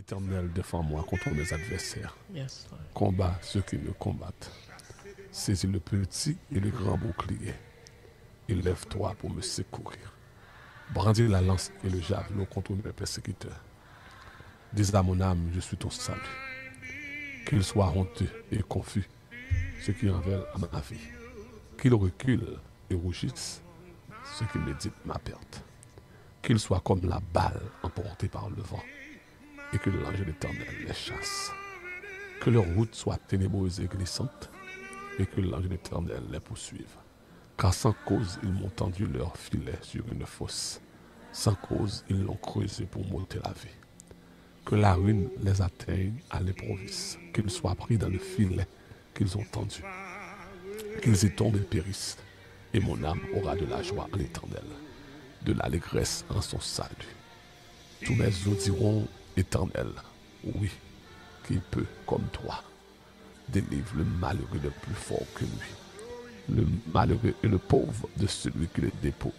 Éternel, défends-moi contre mes adversaires. Yes, Lord. Combat ceux qui me combattent. Saisis le petit et le grand bouclier. Et lève-toi pour me secourir. Brandis la lance et le javelot contre mes persécuteurs. Dis à mon âme, je suis ton salut. Qu'ils soient honteux et confus, ceux qui en veulent à ma vie. Qu'ils reculent et rougissent, ceux qui méditent ma perte. Qu'ils soient comme la balle emportée par le vent, et que l'ange de l'Éternel les chasse. Que leur route soit ténébreuse et glissante, et que l'ange de l'Éternel les poursuive. Car sans cause, ils m'ont tendu leur filet sur une fosse. Sans cause, ils l'ont creusé pour m'ôter la vie. Que la ruine les atteigne à l'improviste, qu'ils soient pris dans le filet qu'ils ont tendu. Qu'ils y tombent et périssent, et mon âme aura de la joie en l'Éternel, de l'allégresse en son salut. Tous mes os diront, Éternel, oui, qui peut comme toi. Délivre le malheureux le plus fort que lui, le malheureux et le pauvre de celui qui le dépouille.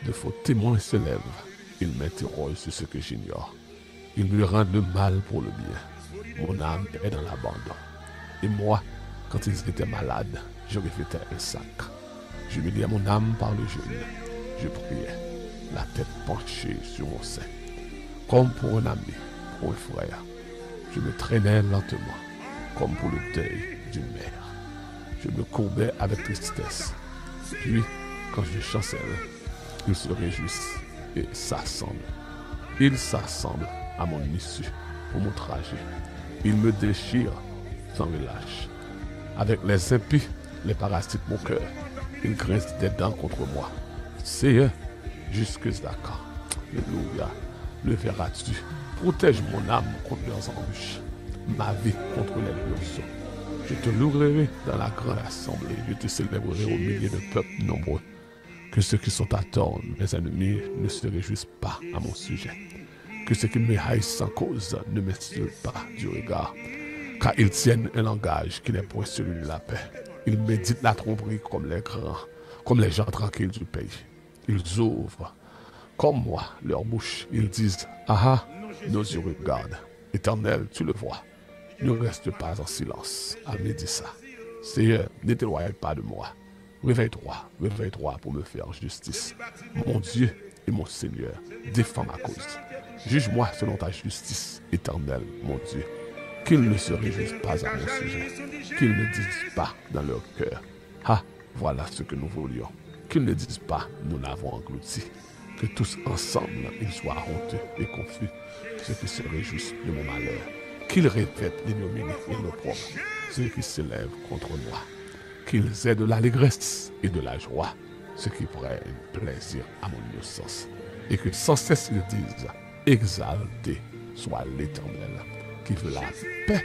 De faux témoins se lèvent, ils m'interrogent sur ce que j'ignore. Ils me rendent le mal pour le bien. Mon âme est dans l'abandon. Et moi, quand ils étaient malades, je revêtais un sac. J'humiliais mon âme par le jeûne. Je priais, la tête penchée sur mon sein. Comme pour un ami, pour un frère, je me traînais lentement, comme pour le deuil d'une mère. Je me courbais avec tristesse. Puis, quand je chancelle, ils se réjouissent et s'assemblent. Ils s'assemblent à mon issue pour mon trajet. Ils me déchirent sans relâche. Avec les impies, les parasites mon cœur. Ils grincent des dents contre moi. Seigneur, jusque à quand? Alléluia. Le verras-tu? Protège mon âme contre leurs embûches, ma vie contre les lionceaux. Je te louerai dans la grande assemblée, je te célébrerai au milieu de peuples nombreux. Que ceux qui sont à tort, mes ennemis, ne se réjouissent pas à mon sujet. Que ceux qui me haïssent sans cause ne m'insultent pas du regard. Car ils tiennent un langage qui n'est point celui de la paix. Ils méditent la tromperie comme les grands, comme les gens tranquilles du pays. Ils ouvrent, comme moi, leur bouche. Ils disent, ah ah, nos yeux regardent. Éternel, tu le vois. Ne reste pas en silence. Ami dit ça. Seigneur, ne t'éloigne pas de moi. Réveille-toi, réveille-toi pour me faire justice. Mon Dieu et mon Seigneur, défends ma cause. Juge-moi selon ta justice, Éternel, mon Dieu. Qu'ils ne se réjouissent pas à mon sujet. Qu'ils ne disent pas dans leur cœur, ah, voilà ce que nous voulions. Qu'ils ne disent pas, nous l'avons englouti. Que tous ensemble, ils soient honteux et confus, ceux qui se réjouissent de mon malheur. Qu'ils répètent l'ignominie et l'opprobre, ceux qui s'élèvent contre moi. Qu'ils aient de l'allégresse et de la joie, ceux qui prennent plaisir à mon innocence. Et que sans cesse ils disent, exalté soit l'Éternel, qui veut la paix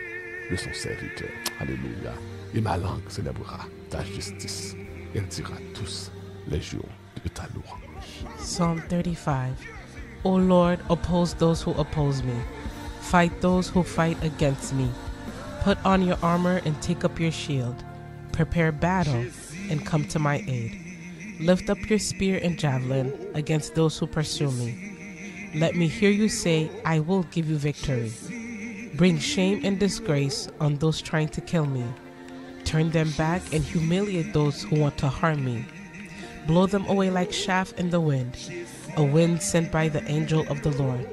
de son serviteur. Alléluia. Et ma langue célébrera ta justice. Elle dira tous les jours de ta louange. Psalm 35. O Lord, oppose those who oppose me. Fight those who fight against me. Put on your armor and take up your shield. Prepare battle and come to my aid. Lift up your spear and javelin against those who pursue me. Let me hear you say, I will give you victory. Bring shame and disgrace on those trying to kill me. Turn them back and humiliate those who want to harm me. Blow them away like chaff in the wind, a wind sent by the angel of the Lord.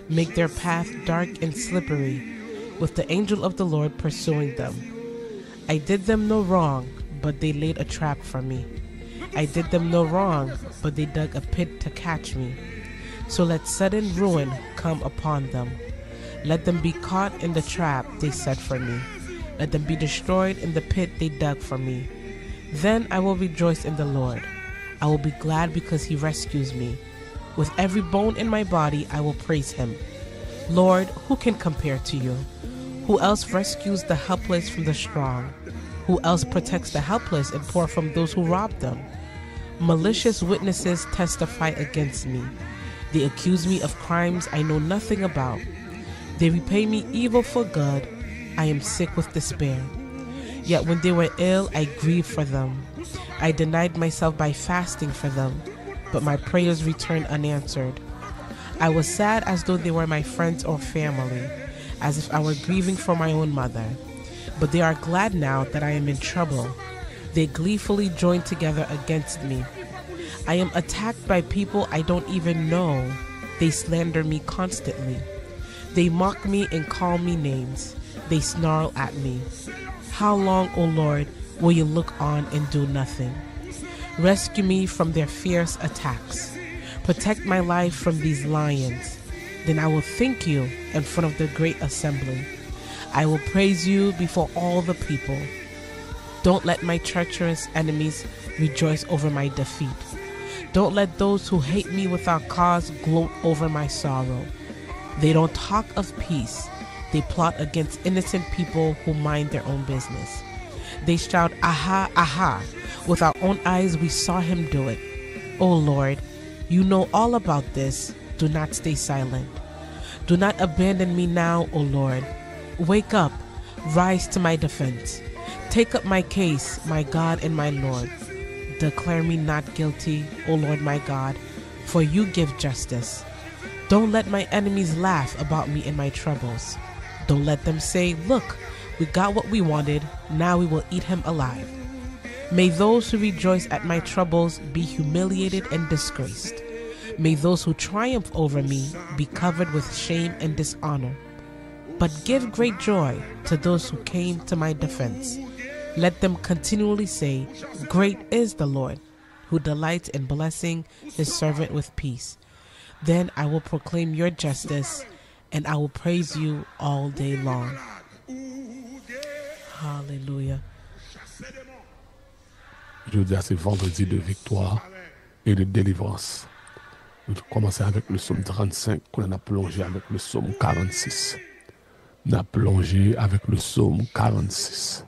Make their path dark and slippery, with the angel of the Lord pursuing them. I did them no wrong, but they laid a trap for me. I did them no wrong, but they dug a pit to catch me. So let sudden ruin come upon them. Let them be caught in the trap they set for me. Let them be destroyed in the pit they dug for me. Then I will rejoice in the Lord. I will be glad because he rescues me. With every bone in my body I will praise him. Lord, who can compare to you? Who else rescues the helpless from the strong? Who else protects the helpless and poor from those who rob them? Malicious witnesses testify against me. They accuse me of crimes I know nothing about. They repay me evil for good. I am sick with despair. Yet when they were ill, I grieved for them. I denied myself by fasting for them, but my prayers returned unanswered. I was sad as though they were my friends or family, as if I were grieving for my own mother. But they are glad now that I am in trouble. They gleefully join together against me. I am attacked by people I don't even know. They slander me constantly. They mock me and call me names. They snarl at me. How long, O Lord, will you look on and do nothing? Rescue me from their fierce attacks. Protect my life from these lions. Then I will thank you in front of the great assembly. I will praise you before all the people. Don't let my treacherous enemies rejoice over my defeat. Don't let those who hate me without cause gloat over my sorrow. They don't talk of peace. They plot against innocent people who mind their own business. They shout, "Aha, aha." With our own eyes we saw him do it. O Lord, you know all about this. Do not stay silent. Do not abandon me now, O Lord. Wake up, rise to my defense. Take up my case, my God and my Lord. Declare me not guilty, O Lord my God, for you give justice. Don't let my enemies laugh about me in my troubles. Don't let them say, "Look, we got what we wanted, now we will eat him alive." May those who rejoice at my troubles be humiliated and disgraced. May those who triumph over me be covered with shame and dishonor. But give great joy to those who came to my defense. Let them continually say, "Great is the Lord, who delights in blessing his servant with peace." Then I will proclaim your justice, and I will praise you all day long. Hallelujah. Jeudi, c'est vendredi de victoire et de délivrance. Nous commençons avec le psaume 35, qu'on a plongé avec le psaume 46. On a plongé avec le psaume 46.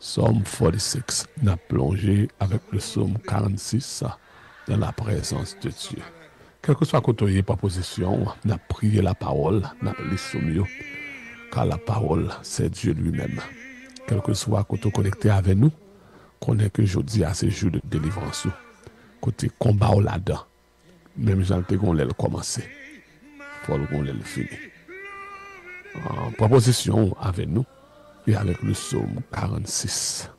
Psalm 46, on a plongé avec le psaume 46 dans la présence de Dieu. Quel que soit côté par position, on a prié la parole, on a lu psaume, car la parole, c'est Dieu lui-même. Quel que soit côté connecté avec nous, connaît que jeudi à ce jour de délivrance, côté combat ou là-dedans, même Jean Tégon l'a commencé, faut qu'on l'a fini. En proposition avec nous, et avec le psaume 46.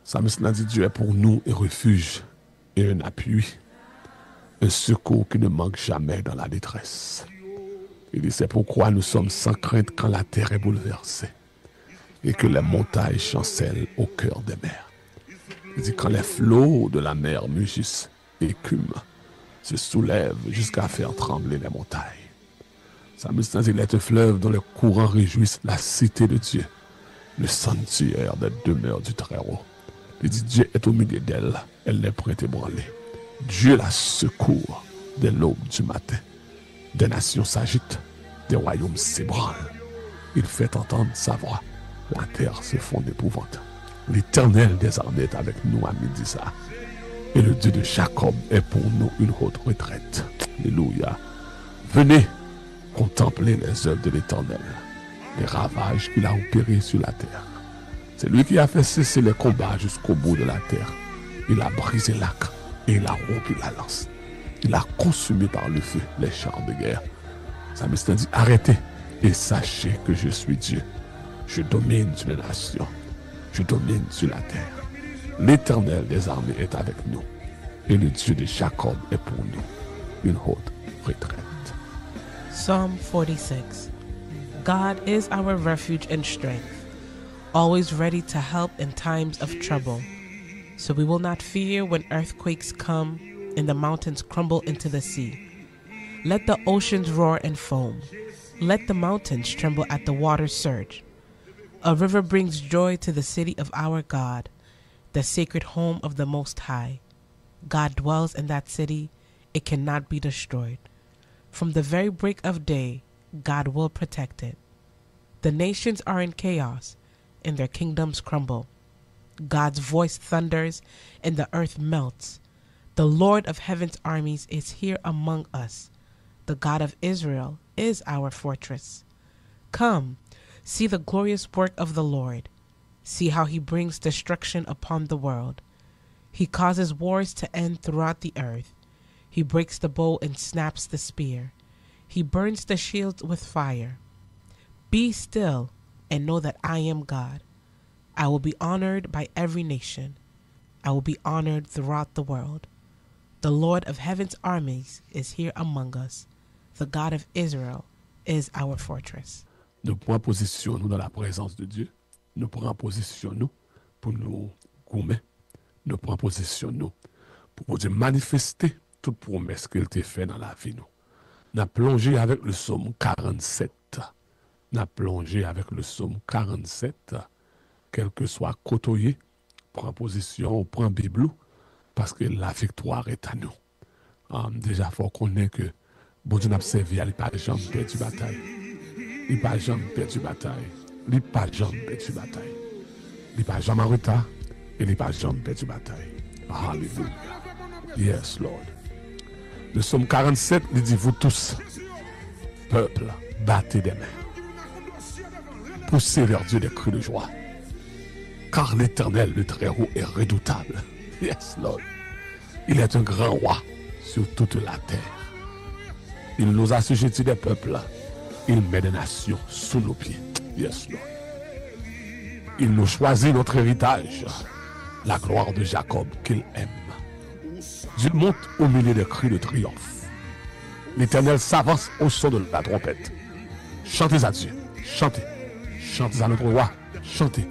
Psalmiste dit Dieu est pour nous un refuge et un appui, un secours qui ne manque jamais dans la détresse. Il dit c'est pourquoi nous sommes sans crainte quand la terre est bouleversée et que les montagnes chancellent au cœur des mers. Il dit quand les flots de la mer mugissent, écument, se soulèvent jusqu'à faire trembler les montagnes. Psalmiste dit il est un fleuve dont les courants réjouissent la cité de Dieu, le sanctuaire des demeures du Très-Haut. Il dit Dieu est au milieu d'elle, elle n'est point ébranlée. Dieu la secourt dès l'aube du matin. Des nations s'agitent, des royaumes s'ébranlent. Il fait entendre sa voix, la terre se fond d'épouvante. L'Éternel des armées est avec nous à midi ça. Et le Dieu de Jacob est pour nous une haute retraite. Alléluia. Venez contempler les œuvres de l'Éternel, les ravages qu'il a opérés sur la terre. C'est lui qui a fait cesser les combats jusqu'au bout de la terre. Il a brisé l'arc et il a rompu la lance. Il a consumé par le feu les chars de guerre. Psalmiste dit arrêtez et sachez que je suis Dieu. Je domine sur les nations. Je domine sur la terre. L'Éternel des armées est avec nous. Et le Dieu de Jacob est pour nous une haute retraite. Psalm 46. God is our refuge and strength, always ready to help in times of trouble. So we will not fear when earthquakes come and the mountains crumble into the sea. Let the oceans roar and foam. Let the mountains tremble at the water's surge. A river brings joy to the city of our God, the sacred home of the Most High. God dwells in that city. It cannot be destroyed. From the very break of day, God will protect it. The nations are in chaos, and their kingdoms crumble. God's voice thunders, and the earth melts. The Lord of heaven's armies is here among us. The God of Israel is our fortress. Come, see the glorious work of the Lord. See how he brings destruction upon the world. He causes wars to end throughout the earth. He breaks the bow and snaps the spear. He burns the shields with fire. Be still and know that I am God. I will be honored by every nation. I will be honored throughout the world. The Lord of heaven's armies is here among us. The God of Israel is our fortress. Nous prenons position nous dans la présence de Dieu. Nous prenons position nous pour nous gommer. Nous prenons position nous pour Dieu manifester toute promesse qu'il t'a fait dans la vie nous. Nous avons plongé avec le psaume 47. Nous avons plongé avec le psaume 47. Quel que soit côtoyé, prend position, prend Bible, parce que la victoire est à nous. Déjà, il faut qu'on ait que bon Dieu n'a pas servi, il n'a pas jamais perdu bataille. Il n'a pas jamais perdu bataille. Il n'a pas jamais perdu bataille. Il n'a pas jamais en retard et il n'a pas jamais perdu bataille. Hallelujah. Yes, Lord. Le psaume 47, il dit, vous tous, peuple, battez des mains. Poussez vers Dieu des cris de joie. Car l'Éternel, le Très-Haut, est redoutable. Yes, Lord. Il est un grand roi sur toute la terre. Il nous assujettit des peuples. Il met des nations sous nos pieds. Yes, Lord. Il nous choisit notre héritage, la gloire de Jacob qu'il aime. Dieu monte au milieu des cris de triomphe. L'Éternel s'avance au son de la trompette. Chantez à Dieu. Chantez. Chantez à notre roi. Chantez.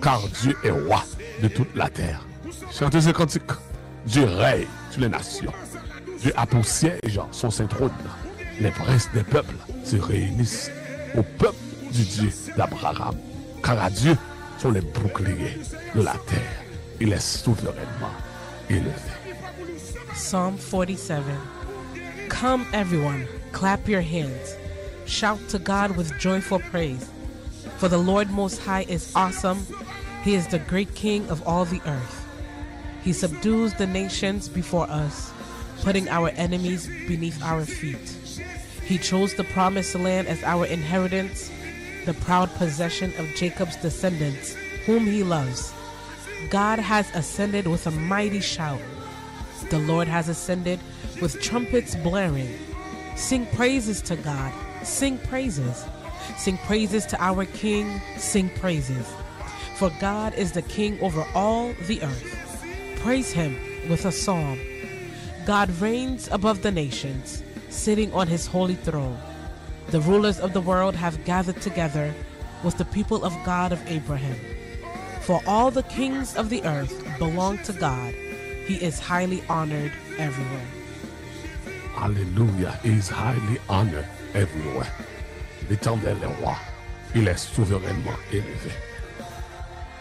Car Dieu est roi de toute la terre. Chantez ce cantique. Dieu règne sur les nations. Dieu a pour siège son saint trône. Les princes des peuples se réunissent au peuple du Dieu d'Abraham. Car à Dieu sont les boucliers de la terre. Il est souverainement élevé. Psalm 47. Come everyone, clap your hands. Shout to God with joyful praise. For the Lord Most High is awesome. He is the great King of all the earth. He subdues the nations before us, putting our enemies beneath our feet. He chose the promised land as our inheritance, the proud possession of Jacob's descendants, whom he loves. God has ascended with a mighty shout. The Lord has ascended with trumpets blaring. Sing praises to God. Sing praises. Sing praises to our King. Sing praises. For God is the King over all the earth. Praise him with a psalm. God reigns above the nations, sitting on his holy throne. The rulers of the world have gathered together with the people of God of Abraham. For all the kings of the earth belong to God. He is highly honored everywhere. Hallelujah. He is highly honored everywhere. L'Éternel est roi. Il est souverainement élevé.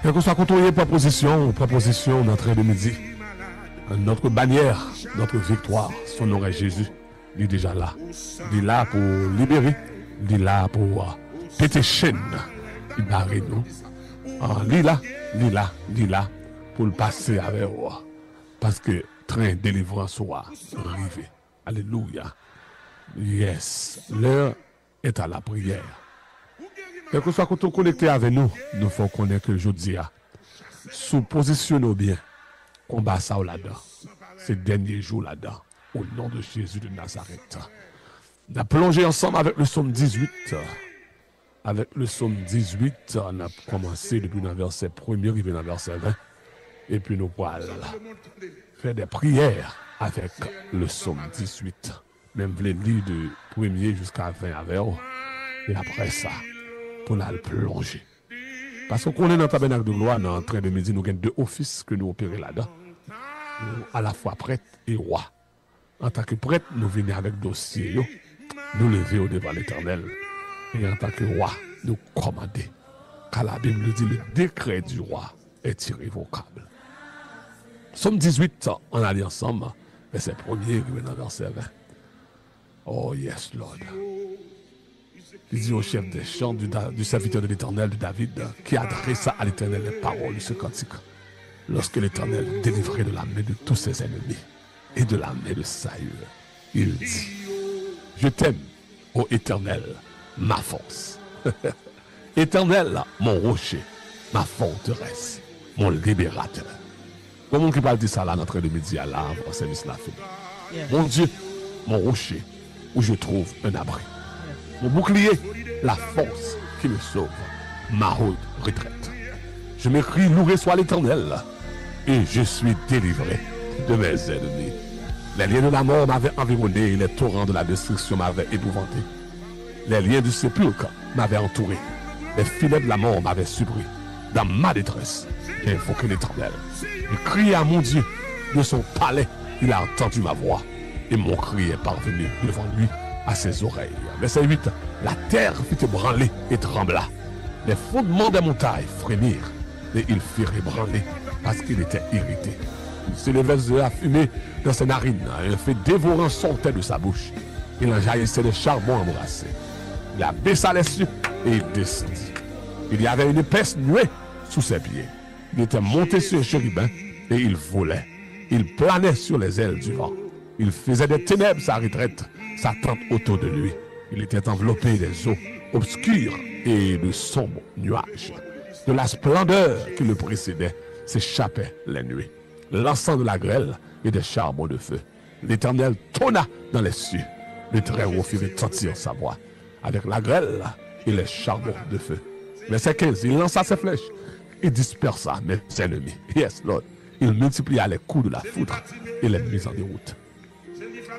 Quel que soit côtoyé proposition d'entrée de midi, notre bannière, notre victoire, son nom est Jésus. Il est déjà là. Il est là pour libérer. Il est là pour péter chaîne. Il barre nous. Il est là pour le passer avec vous. Parce que train de délivrance soit arrivé. Alléluia. Yes. L'heure est à la prière. Quel que soit quand on connecté avec nous, nous faut connaître que je dis, sous positionnons bien, combat ça là-dedans. Ces derniers jours là-dedans, au nom de Jésus de Nazareth. On a plongé ensemble avec le psaume 18. Avec le psaume 18, on a commencé depuis le verset 1er, arrivé dans le verset 20. Et puis nous pourrons faire des prières avec le psaume 18. Même les lire de 1er jusqu'à 20 avec eux. Et après ça, pour la plonger. Parce qu'on est dans le tabernacle de gloire, dans le train de midi, nous avons deux offices que nous opérons là-dedans. À la fois prêtre et roi. En tant que prêtre, nous venons avec dossier, nous lever au devant l'Éternel. Et en tant que roi, nous commander. Car la Bible dit, le décret du roi est irrévocable. Psaume 18, on a lu ensemble, verset 1er, verset 20. Oh yes, Lord. Il dit au chef des chants du serviteur de l'Éternel, de David, qui adressa à l'Éternel les paroles de ce cantique. Lorsque l'Éternel délivrait de la main de tous ses ennemis et de la main de Saül, il dit, je t'aime, ô Éternel, ma force. Éternel, mon rocher, ma forteresse, mon libérateur. Comment qui parle de ça là, notre de midi à là, au service de la fin. Mon Dieu, mon rocher, où je trouve un abri. Mon bouclier, la force qui me sauve, ma haute retraite. Je m'écris, loué soit l'Éternel, et je suis délivré de mes ennemis. Les liens de la mort m'avaient environné, et les torrents de la destruction m'avaient épouvanté. Les liens du sépulcre m'avaient entouré, les filets de la mort m'avaient surpris. Dans ma détresse, j'ai invoqué l'Éternel. J'ai crié à mon Dieu de son palais, il a entendu ma voix, et mon cri est parvenu devant lui à ses oreilles. Verset 8, la terre fut ébranlée et trembla. Les fondements des montagnes frémirent, et il fut ébranlé parce qu'il était irrité. Il se levait de la fumée dans ses narines, un feu dévorant sortait de sa bouche. Il en jaillissait de charbon embrassé. Il abaissa les cieux et il descendit. Il y avait une épaisse nuée sous ses pieds. Il était monté sur un chérubin et il volait. Il planait sur les ailes du vent. Il faisait des ténèbres sa retraite, sa tente autour de lui. Il était enveloppé des eaux obscures et de sombres nuages. De la splendeur qui le précédait s'échappaient les nuées. L'encens de la grêle et des charbons de feu. L'Éternel tonna dans les cieux. Le Très-Haut fit retentir sa voix avec la grêle et les charbons de feu. Verset 15, il lança ses flèches et dispersa mes ennemis. Yes, Lord. Il multiplia les coups de la foudre et les mit en déroute.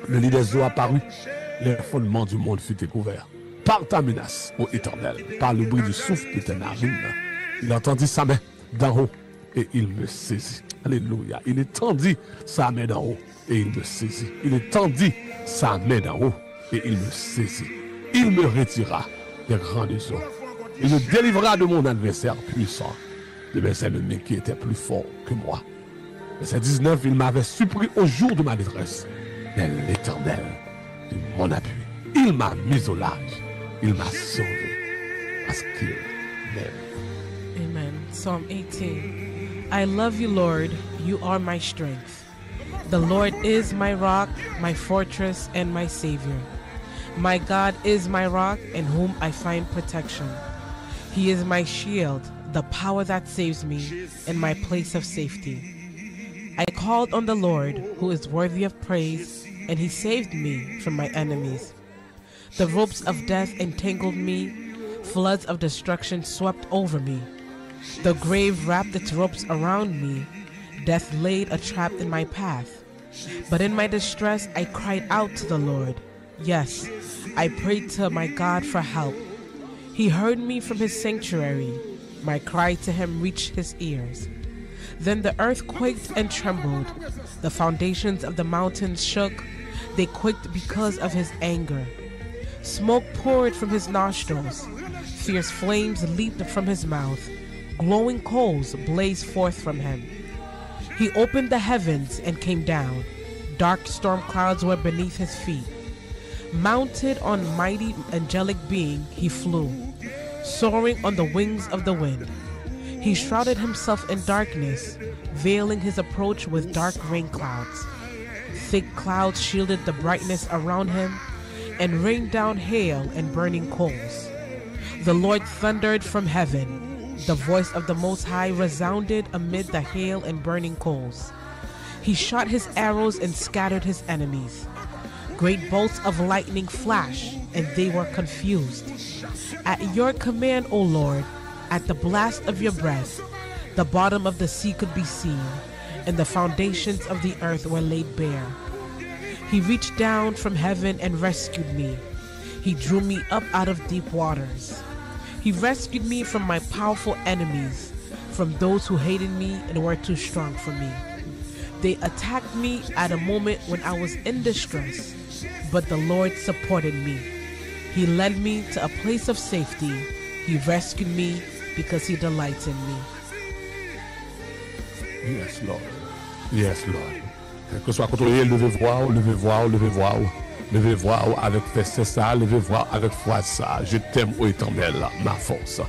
Le lit des eaux apparut, les fondements du monde furent découverts. Par ta menace, ô Éternel, par le bruit du souffle de tes narines, il entendit sa main d'en haut et il me saisit. Alléluia. Il étendit sa main d'en haut et il me saisit. Il étendit sa main d'en haut et il me saisit. Il me retira des grandes eaux. Il me délivra de mon adversaire puissant, de mes ennemis qui étaient plus forts que moi. Verset 19, il m'avait surpris au jour de ma détresse. Mais l'Éternel est mon appui. Il m'a mis au large. Il m'a sauvé parce qu'il m'aime. Amen. Psalm 18. I love you, Lord. You are my strength. The Lord is my rock, my fortress, and my Savior. My God is my rock in whom I find protection. He is my shield, the power that saves me, and my place of safety. I called on the Lord, who is worthy of praise, and he saved me from my enemies. The ropes of death entangled me, floods of destruction swept over me. The grave wrapped its ropes around me, death laid a trap in my path. But in my distress I cried out to the Lord. Yes, I prayed to my God for help. He heard me from his sanctuary. My cry to him reached his ears. Then the earth quaked and trembled. The foundations of the mountains shook. They quaked because of his anger. Smoke poured from his nostrils. Fierce flames leaped from his mouth. Glowing coals blazed forth from him. He opened the heavens and came down. Dark storm clouds were beneath his feet. Mounted on mighty angelic being, he flew, soaring on the wings of the wind. He shrouded himself in darkness, veiling his approach with dark rain clouds. Thick clouds shielded the brightness around him and rained down hail and burning coals. The Lord thundered from heaven. The voice of the Most High resounded amid the hail and burning coals. He shot his arrows and scattered his enemies. Great bolts of lightning flashed, and they were confused. At your command, O Lord, at the blast of your breath, the bottom of the sea could be seen, and the foundations of the earth were laid bare. He reached down from heaven and rescued me. He drew me up out of deep waters. He rescued me from my powerful enemies, from those who hated me and were too strong for me. They attacked me at a moment when I was in distress, but the Lord supported me. He led me to a place of safety. He rescued me because he delights in me. Yes, Lord. Yes, Lord. Que soit contrôlé, levez voix, levez voix, levez voix. Levez voix avec verset ça, levez voix avec foi ça. Je t'aime, ô Éternel, ma force.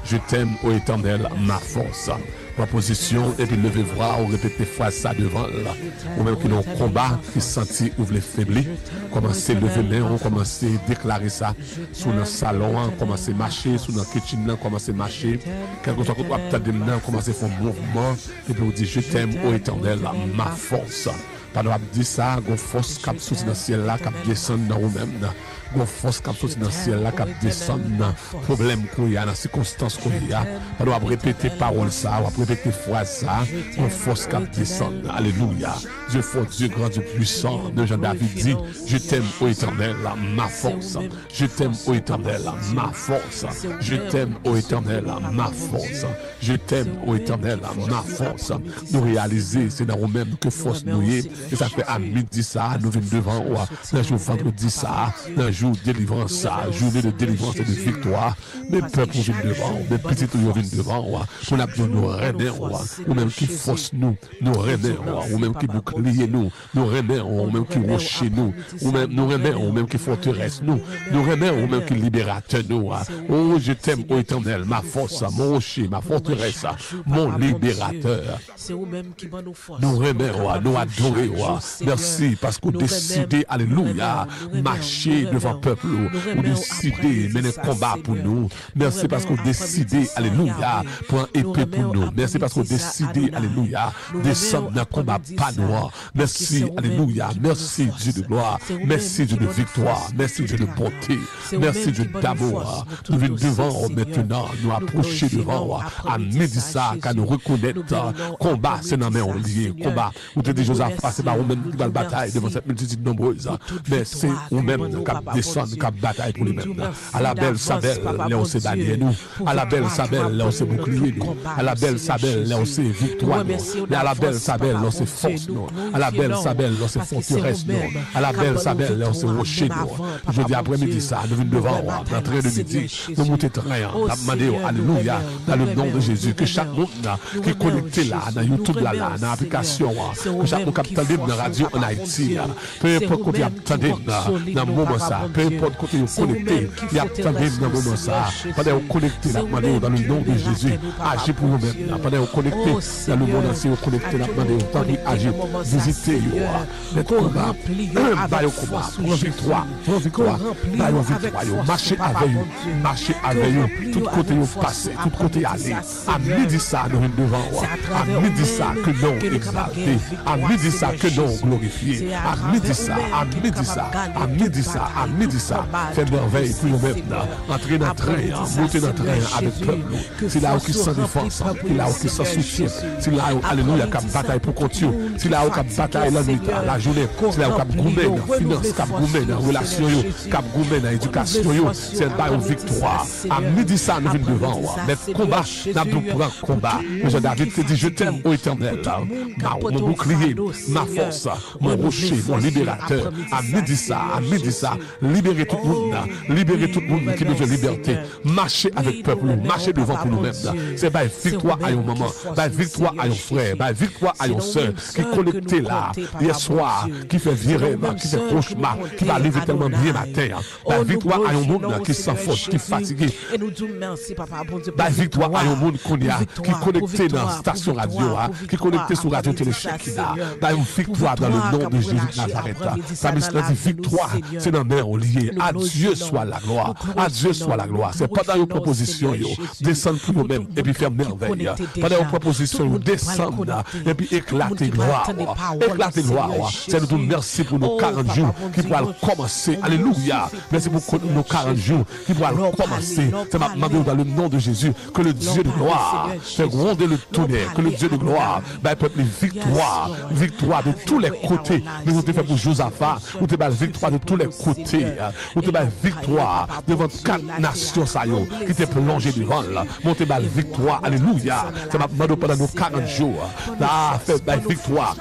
Je t'aime, ô Éternel, ma force. Ma position, et puis levez voix, ou répétez fois ça devant là. Ou même qui l'on combat, qui sentit ou les faiblis. Commencez à lever main, on commence à déclarer ça sous le salon, commencez à marcher, sous notre kitchen, commencez à marcher. Quelque chose que vous avez commencez à faire un mouvement, et puis vous dites, je t'aime, ô Éternel, ma force. Pendant que dit ça, gon force qui sorti dans le ciel là, qui descend dans nous-mêmes. Gon force qui sorti dans le ciel là, qui descend dans problème qu'on y a, dans circonstances qu'on y a. Pendant que répéter parole ça, on répéter phrase ça, gon force qui descend. Alléluia. Dieu fort, Dieu grand, Dieu puissant. De Jean David dit, je t'aime ô Éternel, ma force. Je t'aime ô Éternel, ma force. Je t'aime ô Éternel, ma force. Je t'aime ô Éternel, ma force. Nous réaliser, c'est dans nous-mêmes que force nous y est. Et ça fait à midi ça, nous venons devant moi. Un jour vendredi ça, un jour délivrance ça, journée de délivrance et de victoire. Mes peuples viennent devant, mes petits nous viennent devant moi. On a besoin de nous reiner, ou même qui force nous reiner, ou même qui bouclier nous reiner, ou même qui rocher nous, ou même nous reiner, ou même qui forteresse nous reiner, ou même qui libérateur nous. Oh, je t'aime, ô Éternel, ma force, mon rocher, ma forteresse, mon libérateur. Nous reiner, nous adorer, merci parce qu'on décidé, alléluia, marcher devant le peuple, ou décidé mener combat pour nous. Merci parce qu'on décidé, alléluia, prendre épée pour nous. Merci parce qu'on décidé, alléluia, descendre dans le combat pas noir. Merci, alléluia, merci Dieu de gloire, merci Dieu de victoire, merci Dieu de bonté, merci Dieu d'amour. Nous venons devant maintenant, nous approcher devant, à midi ça, qu'à nous reconnaître, combat, c'est dans main lié, combat. Vous te dites, Joseph, c'est pas vous-même qui va la bataille devant cette multitude nombreuse, mais c'est vous-même qui descend, qui bataille pour lui-même. À la belle Sabelle, là on s'est bannier nous, à la belle Sabelle, là on s'est bouclier nous, à la belle Sabelle, là on s'est victoire nous, à la belle Sabelle, là on s'est force nous, à la belle Sabelle, là on s'est forteresse nous, à la belle Sabelle, là on s'est rocher nous. Je dis après-midi ça, nous venons devant moi, dans le train de midi, nous montons train, nous demandons, alléluia, dans le nom de Jésus, que chaque monde qui est connecté là, dans YouTube là, dans l'application, que chaque monde qui est attendu dans la radio en Haïti, peu importe quand il est attendu dans le moment ça, peu importe quand il est connecté, il est attendu dans le moment ça, pendant qu'on est connecté là, dans le nom de Jésus, agis pour nous-mêmes, pendant qu'on est connecté dans le monde entier, connecté là, pendant qu'on agir, visiter, mettre combat, bailler au combat, pour victoire, bailler victoire, marcher avec vous, tout côté vous passez, tout côté aller, à midi ça, nous venons devant, à midi ça, que nous exalté, à midi ça, que nous glorifié, à midi ça, à midi ça, à midi ça, à midi ça, fait merveille pour nous-mêmes, entrer dans le train, monter dans le train avec le peuple, c'est là où qui sans défense, c'est là où qui sans soutien, c'est là où, alléluia, qui bataille pour continuer, c'est là où qui bataille la nuit, la journée, c'est là où qui gourmet dans la finance, qui gourmet dans la relation, qui gourmet dans l'éducation, c'est une victoire. À midi ça, nous venons devant, mais combat, nous prenons combat. Jean David te dit, je t'aime, ô Éternel, mon bouclier, ma force, mon rocher, mon libérateur. À midi ça, libérez tout le monde qui besoin de liberté. Marchez avec le peuple, marchez devant pour nous-mêmes. C'est pas victoire à un moment, pas victoire à un frère, pas victoire à une soeur qui est connecté là, hier soir, qui fait virer, qui fait cauchemar, qui va lever tellement bien matin. Pas victoire à un monde qui s'en force, qui est fatigué. Pas victoire à un monde qui est connecté dans la station radio, qui est connecté sur Radio Télé-Chekina. Pas une victoire dans le nom de Jésus de Nazareth. Ça me dit victoire, c'est dans mer lié. À Dieu soit la gloire. À Dieu soit la gloire. C'est pas dans une proposition, descendre pour nous-mêmes et puis faire merveille. Pas dans une proposition, descendre et puis éclater gloire. Éclater gloire. C'est nous merci pour nos 40 jours qui pourront commencer. Alléluia. Merci pour nos 40 jours qui pourront commencer. C'est ma demande dans le nom de Jésus que le Dieu de gloire fait gronder le tonnerre, que le Dieu de gloire, peuple, victoire de tous les côtés. Nous avons fait pour Josaphat, nous avons victoire de tous les côtés. Nous avons victoire devant 4 nations qui étaient plongées devant là. Nous avons victoire, alléluia. C'est ma demande pendant nos 40 jours. Là, fait victoire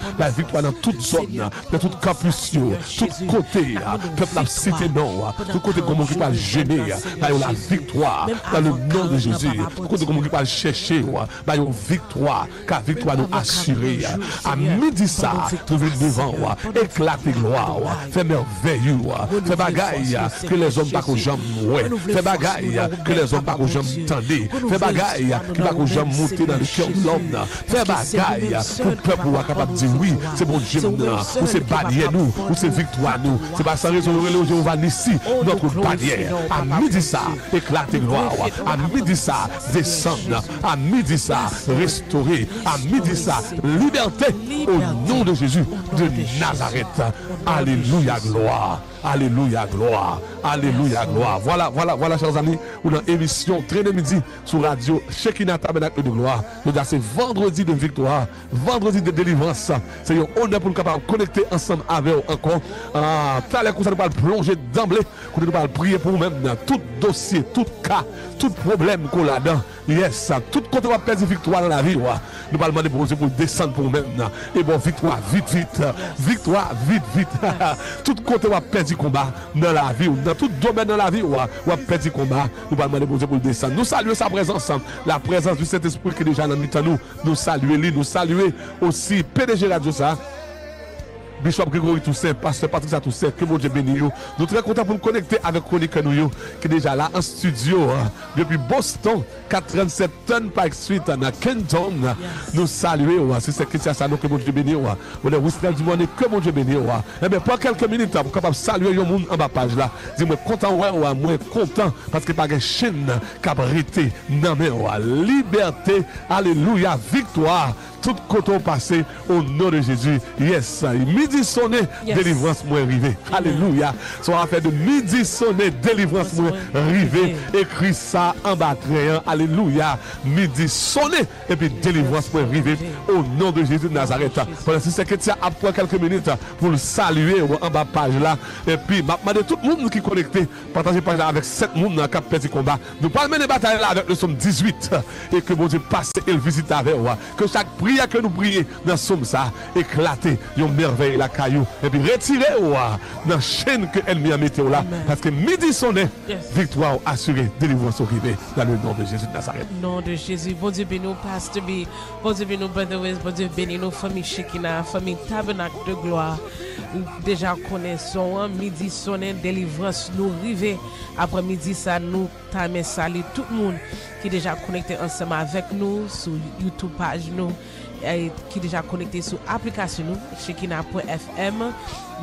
dans toute zone, dans tout campus, tout côté. Peuple a cité non, tout côté comment qui va gêner, la victoire dans le nom de Jésus. Tout côté comment qui va chercher, la victoire, car victoire nous assurée. À midi ça, nous venons devant, éclater gloire, fait merveilleux, fait bagaille que les hommes pas qu'aux jambes, fait bagaille que les hommes pas qu'aux jambes tendez, fait bagaille qui va qu'aux jambes monter dans le cœur de l'homme, fait bagaille pour le peuple soit capable de dire oui, c'est bon Dieu, ou c'est bannière nous, ou c'est victoire nous, c'est pas sans raison de Jéhovah ici, notre bannière. À midi ça, éclater gloire, à midi ça, descendre, à midi ça, restaurer, à midi ça, liberté au nom de Jésus. Jésus de Nazareth. Alléluia, gloire. Alléluia, gloire. Alléluia, gloire. Voilà, chers amis, une émission très de midi sur radio Shekinah Tabernacle de gloire. C'est vendredi de victoire, vendredi de délivrance. C'est un honneur pour nous capables de connecter ensemble avec vous encore. Tout à l'heure, nous allons plonger d'emblée, nous allons prier pour nous-mêmes dans tout dossier, tout cas, tout problème qu'on a dedans. Yes, tout côté va perdre victoire dans la vie. Nous allons demander pour Dieu pour descendre pour nous-mêmes. Et bon, victoire, vite. Victoire, vite. Tout côté va perdre combat dans la vie, dans tout domaine dans la vie, ou à petit combat, nous allons demander pour Dieu pour descendre. Nous saluer sa présence, la présence du Saint-Esprit qui est déjà dans nous. Nous saluer lui, nous saluer aussi PDG Radio ça. Bishop Grégory Toussaint, Pasteur Patricia Toussaint, que mon Dieu bénisse. Nous sommes très contents pour nous connecter avec Chronique nous, qui est déjà là en studio, depuis Boston, 437 Turnpike Street, dans Kenton. Nous saluons, c'est ce qui est ça, que mon Dieu bénisse. On est Wistral du monde, que mon Dieu bénisse. Eh bien, pour quelques minutes, pour capable saluer le monde en bas page là. Dis-moi, content, moi content, parce que pas de chaîne qui a arrêté. Non, mais liberté, alléluia, victoire. Tout côté passé au nom de Jésus. Yes, midi sonné, délivrance moi arrivé. Alléluia. Soit affaire de midi sonné, délivrance moi arrivé. Écris ça en bas crayon. Alléluia. Midi sonné et puis délivrance moi arrivé au nom de Jésus de Nazareth. Voilà, si c'est que tu as après quelques minutes pour le saluer en bas page là. Et puis, de tout le monde qui est connecté, partagez page là avec 7 monde dans 4 petits combats. Nous parlons de bataille là avec le somme 18 et que mon Dieu passe et le visite avec moi. Que chaque prière que nous prions dans somme ça éclater une merveille la caillou et puis retirer dans la chaîne que l'ennemi a mis là parce que midi sonné victoire assurée délivrance arrivée dans le nom de Jésus de Nazareth. Nom de Jésus, bon Dieu béni nous Pasteur B, bon Dieu béni nous Brother Wes, bon Dieu béni nous famille Shekinah, famille Tabernacle de gloire. Déjà connaissons midi sonné délivrance nous arrivée après midi ça nous t'aimer saluer tout le monde qui est déjà connecté ensemble avec nous sur YouTube page nous qui est déjà connecté sur l'application nous, Shekinah.fm,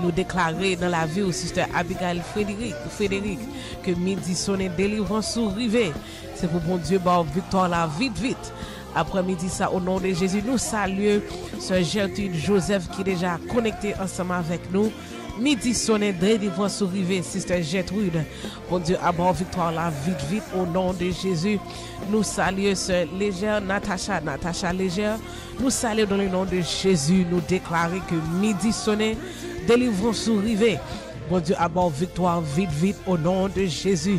nous déclarer dans la vie au sister Abigail Frédéric que midi sonné délivrance arrivée. C'est pour bon Dieu, bon victoire là vite. Après-midi ça, au nom de Jésus, nous saluons Sœur Gertrude Joseph qui est déjà connecté ensemble avec nous. Midi sonné, délivrance arrivée, Sister Gertrude. Bon Dieu, à bon victoire là, vite, au nom de Jésus. Nous saluons Sœur Légère, Natacha Légère. Nous saluons dans le nom de Jésus. Nous déclarons que midi sonné, délivrance arrivée. Bon Dieu, à bon victoire, vite, au nom de Jésus.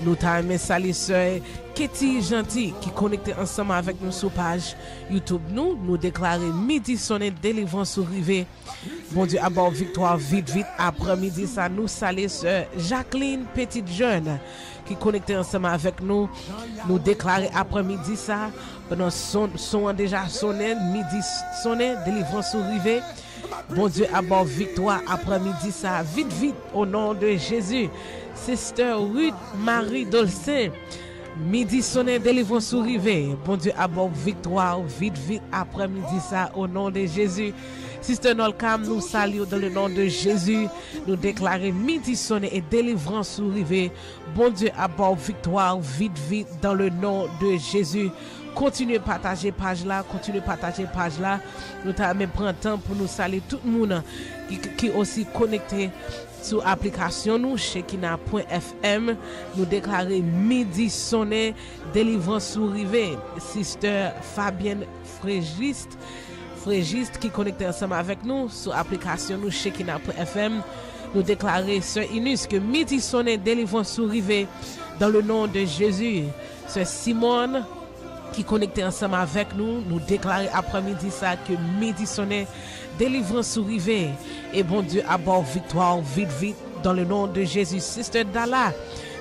Nous t'aimons saluer Sœur Ketty Gentil qui connecté ensemble avec nous sur page YouTube. Nous déclarons midi sonné, délivrance arrivée. Bon Dieu, à bon victoire, vite, après-midi ça, nous saluons Sœur Jacqueline Petite Jeune qui connecté ensemble avec nous. Nous déclarons après-midi ça, pendant son déjà sonné, midi sonné, délivrance arrivée. Bon Dieu, à bon victoire, après-midi ça, vite, au nom de Jésus. Sister Ruth Marie Dolcin, midi sonné, délivrance arrivée. Bon Dieu, à bon victoire, vite, après-midi ça, au nom de Jésus. Sister Nolcam, nous saluons dans le nom de Jésus. Nous déclarons midi sonné et délivrance arrivée. Bon Dieu, à bon victoire, vite, dans le nom de Jésus. Continuez à partager page là, Nous t'avons même pris un temps pour nous saluer tout le monde qui est aussi connecté sur l'application nous, Shekinah.fm. Nous déclarons midi sonné, délivrance arrivée. Sister Fabienne Frégiste qui est connecté ensemble avec nous sur l'application nous, Shekinah.fm. Nous déclarons Sœur Inus que midi sonné, délivrance arrivée dans le nom de Jésus. Sœur Simone qui connecté ensemble avec nous, nous déclarons après-midi ça que midi sonné, délivrance arrivée. Et bon Dieu, à bord victoire, vite, dans le nom de Jésus. Sister Dalla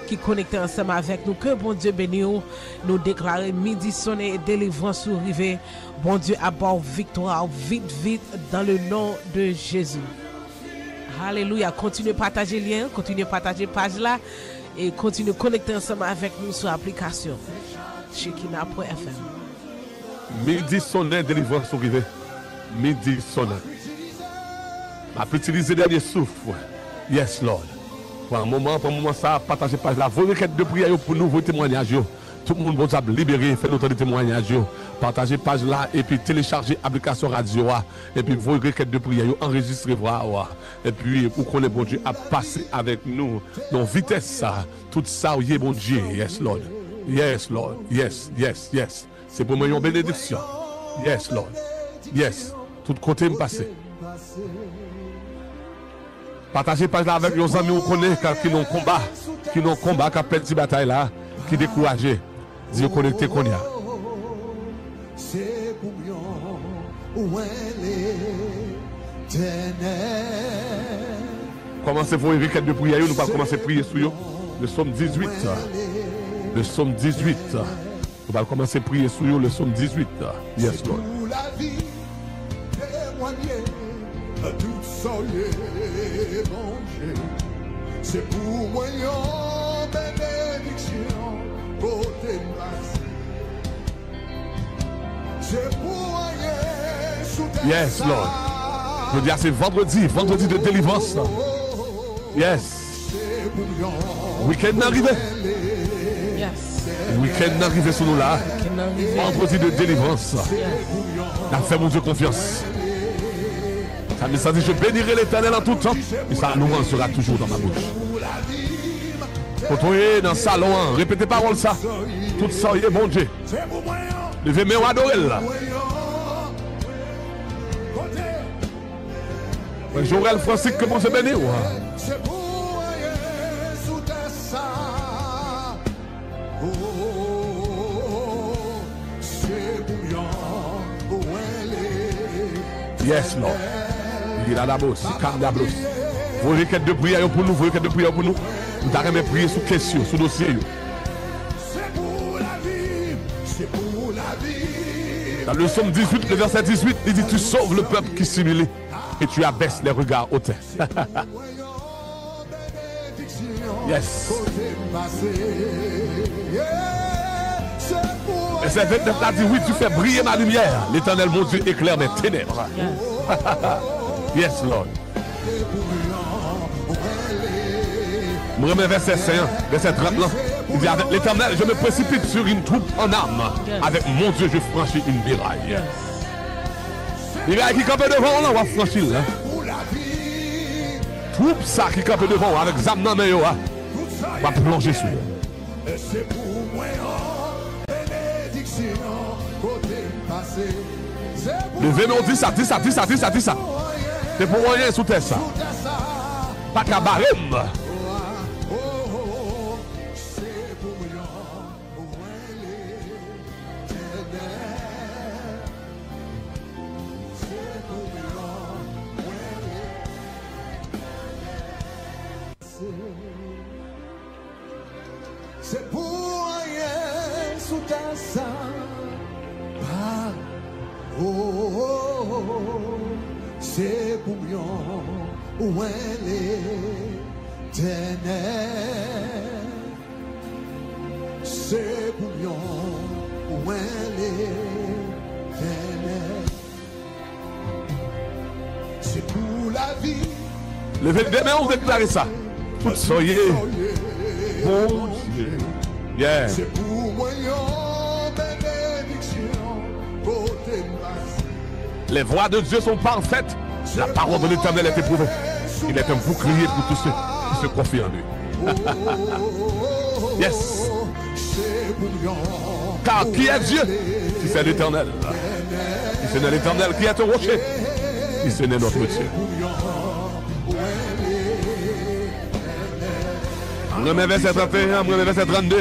qui connecté ensemble avec nous, que bon Dieu bénisse, nous déclarons midi sonné et délivrance arrivée. Bon Dieu, à bord victoire, vite, dans le nom de Jésus. Alléluia. Continuez à partager le lien, continuez à partager la page là et continuez à connecter ensemble avec nous sur l'application Shekinah.fm. Midi sonné, délivrance arrivée. Midi sonné. Je peux utiliser le dernier souffle. Yes, Lord. Pour un moment, ça, partagez page là. Vos requêtes de prière pour nous, vos témoignages. Tout le monde va libérer, faire notre témoignage. Partagez page là et puis téléchargez l'application radio et puis vos requêtes de prière, enregistrez et puis vous connaissez bon Dieu à passer avec nous dans vitesse tout ça oui bon Dieu. Yes Lord. Yes Lord. Yes, yes, yes. C'est pour moi une bénédiction. Yes Lord. Yes. Tout côté me passer. Partagez page là avec vos amis vous connaissez qui n'ont combat, qui a perdu bataille là, qui découragé. Dis connecté qu'on y a. Commencez pour une requête de prière, nous allons commencer à prier sur eux. Le psaume 18. Le psaume 18. Nous allons commencer à prier sur eux, le psaume 18. Yes, Lord. C'est pour moi une bénédiction côté c'est pour rien sous tes Yes, Lord. Je dis c'est vendredi de délivrance. Yes. Week-end arrivé. Yes. Week-end arrivé sur nous là. Vendredi de délivrance. La fait mon Dieu confiance. Ça dit je bénirai l'Éternel en tout temps. Et sa louange sera toujours dans ma bouche. Côtoyez dans le salon, répétez parole ça. Tout ça y est bon Dieu. Levez-moi ou adorer là. Jorel Francis, comment se bénir? c'est pour rien sous tes ça. C'est bouillant, Yes, Lord. Il a la bosse, calme la bosse. Vos requêtes de prière pour nous, vos requêtes de prière pour nous. Nous allons prier sous question, sous dossier. c'est pour la vie, c'est pour la vie. Dans le psaume 18, le verset 18, il dit tu sauves le peuple qui s'humilie et tu abaisses les regards hautains. Yes. Et c'est 29 là dit oui, tu fais briller ma lumière. L'Éternel mon Dieu éclaire mes ténèbres. Yes, Lord. Je me remets verset 5, verset 30 là. Il dit avec l'Éternel, je me précipite sur une troupe en armes. Avec mon Dieu, je franchis une muraille. Muraille qui campe devant là, on va franchir là. Troupe ça qui campe devant avec zam dans main, on va plonger sur. C'est pour moi bénédiction côté passé. Levez-moi, dis ça. C'est pour rien sous terre ça. Pas qu'à barème. C'est pour rien sous ta sang. C'est bouillon où elle est ténèbres. C'est bouillon où elle est ténèbres. C'est pour la vie. Levez les mains, on déclare ça. Tout soyez. Bon Dieu. Yeah. C'est pour moi une bénédiction côté basse. Les voies de Dieu sont parfaites. La parole de l'Éternel est éprouvée. Il est un bouclier pour tous ceux qui se confient en lui. Yes. Car qui est Dieu? Si c'est l'Éternel. Si ce n'est l'Éternel qui est un rocher. Si ce n'est notre Dieu. Je remets verset 31, je remets verset 32.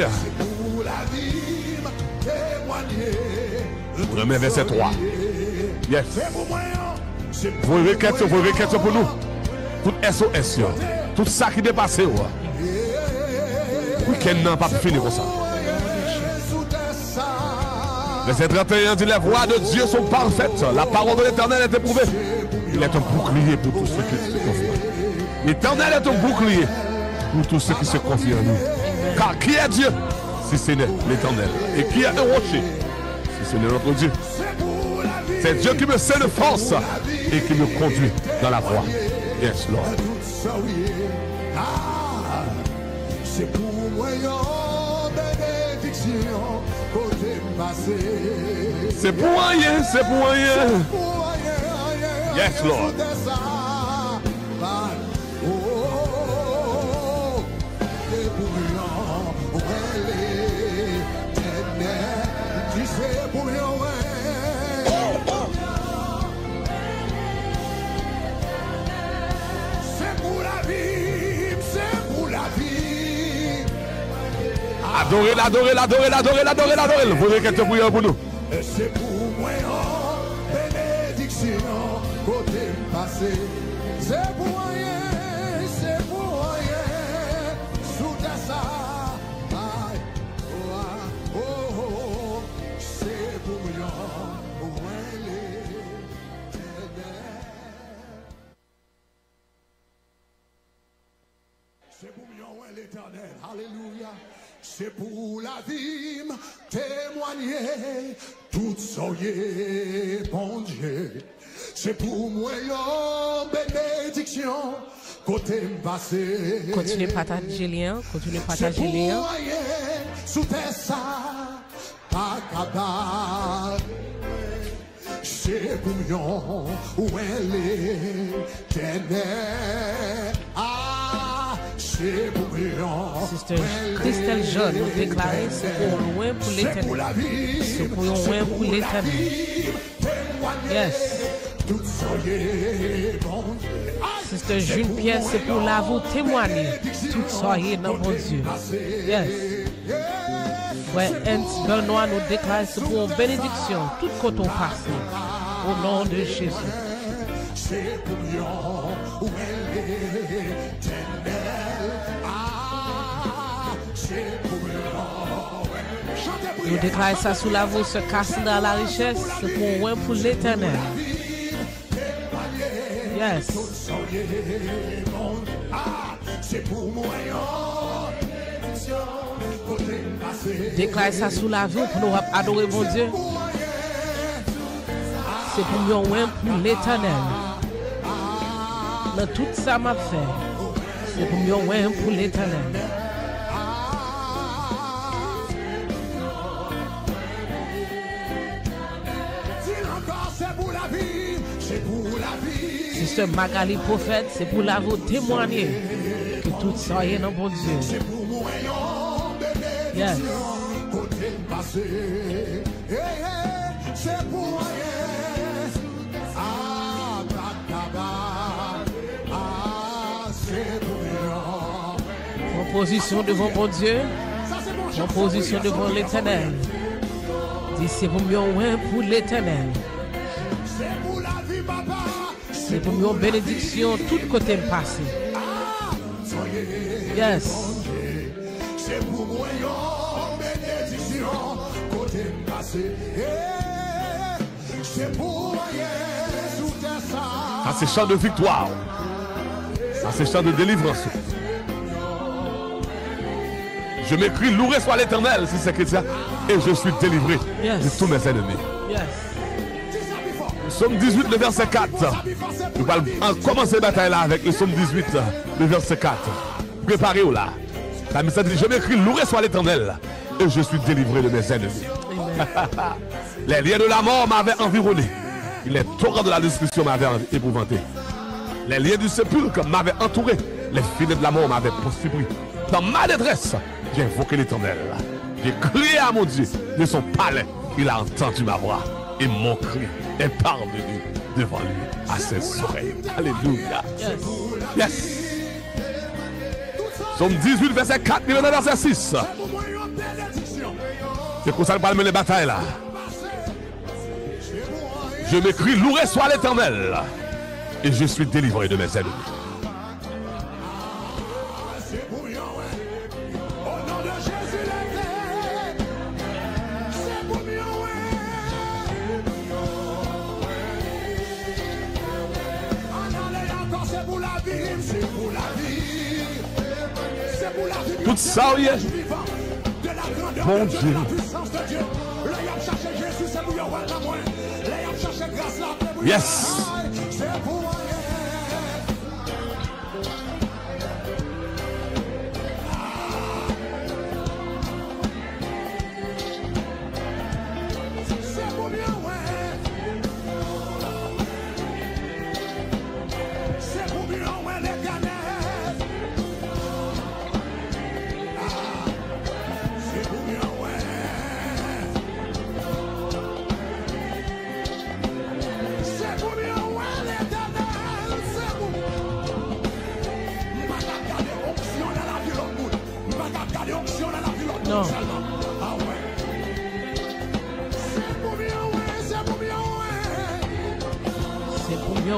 Je remets verset 3. Yes. Vos requêtes pour nous. Tout SOS. Tout ça qui dépasse. Week-end n'a pas fini comme ça. Verset 31 dit les voies de Dieu sont parfaites. La parole de l'Éternel est éprouvée. Il est un bouclier pour tous ceux qui se confient. L'Éternel est un bouclier pour tous ceux qui se confient en nous. Car qui est Dieu si ce n'est l'Éternel? Et qui est un rocher si ce n'est notre Dieu? C'est Dieu qui me sait de force et qui me conduit dans la voie. Yes, Lord. C'est pour moi une bénédiction, côté passé. C'est pour rien, c'est pour rien. Yes, Lord. Adorez, l'adorez, l'adorez, l'adorez, l'adorez, l'adorez. Vous voulez quelques prières pour nous? C'est pour moi, bénédiction, côté passé. C'est pour rien, c'est pour rien. Sous ta ça, oh, c'est pour moi, c'est pour moi, l'éternel. Alléluia. C'est pour la vie, témoigner, tout soyez bon Dieu. C'est pour moi, bénédiction, côté passé. Continuez à partager le lien, continuez à partager le lien. Sous tes ça, pas capable. C'est pour moi, où elle est, Sister Christelle John nous déclare c'est pour loin pour l'éternel. C'est pour loin pour l'éternel. Yes. Sister Jules Pierre, c'est pour la vous témoigner. Tout soyez dans mon Dieu. Yes. Ouais, Hans Benoît nous déclare c'est pour une bénédiction. Tout côté passé. Au nom de Jésus. C'est pour nous déclare ça sous la voix, se casser dans la richesse, c'est pour loin pour l'éternel. Yes. Déclare ça sous la vie pour nous adorer mon Dieu. C'est pour nous loin pour l'éternel. Dans tout ça m'a fait. C'est pour nous loin pour l'éternel. Sister Magali prophète, c'est pour la vous témoigner que tout ça est dans bon Dieu. Yes. En position devant mon Dieu, en position devant l'éternel. Dis c'est pour mieux pour l'éternel. C'est pour une bénédiction, tout côté passé. Yes. C'est pour moi une bénédiction, côté passé. C'est pour moi, ça c'est chant de victoire. Ça c'est chant de délivrance. Je m'écris, loué soit l'éternel, si c'est chrétien, et je suis délivré de tous mes ennemis. Yes. Psaume 18, le verset 4. Nous allons commencer la bataille là avec le psaume 18, le verset 4. Préparez-vous là. La mission dit, je m'écris, loué soit l'éternel, et je suis délivré de mes ennemis. Les liens de la mort m'avaient environné. Les torrents de la destruction m'avaient épouvanté. Les liens du sépulcre m'avaient entouré. Les filets de la mort m'avaient poursuivi. Dans ma détresse, j'ai invoqué l'éternel. J'ai crié à mon Dieu de son palais. Il a entendu ma voix. Et mon cri est parvenu devant lui à ses oreilles. Alléluia. Yes. Psaume 18, verset 4, verset 6. C'est pour ça que je parle de les batailles là. Je m'écris, loué soit l'éternel. Et je suis délivré de mes ennemis. Tout ça, oui. Mon Dieu. Yes.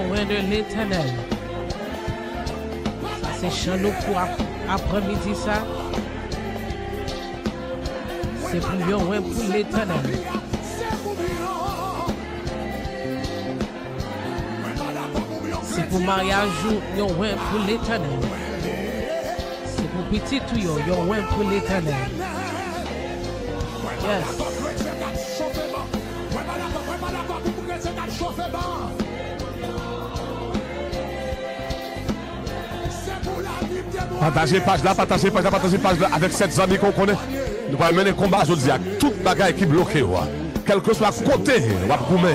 loin de l'Éternel. Ça, c'est chant nous pour après-midi, ça. C'est pour loin pour l'Éternel. C'est pour mariage, loin pour l'Éternel. C'est pour petit tout, loin pour l'Éternel. Yes. Partagez page là, partagez page là avec cette amis qu'on connaît. Nous allons mener combat aujourd'hui à toute bagaille qui bloque. Quel que soit côté, nous avons goumé.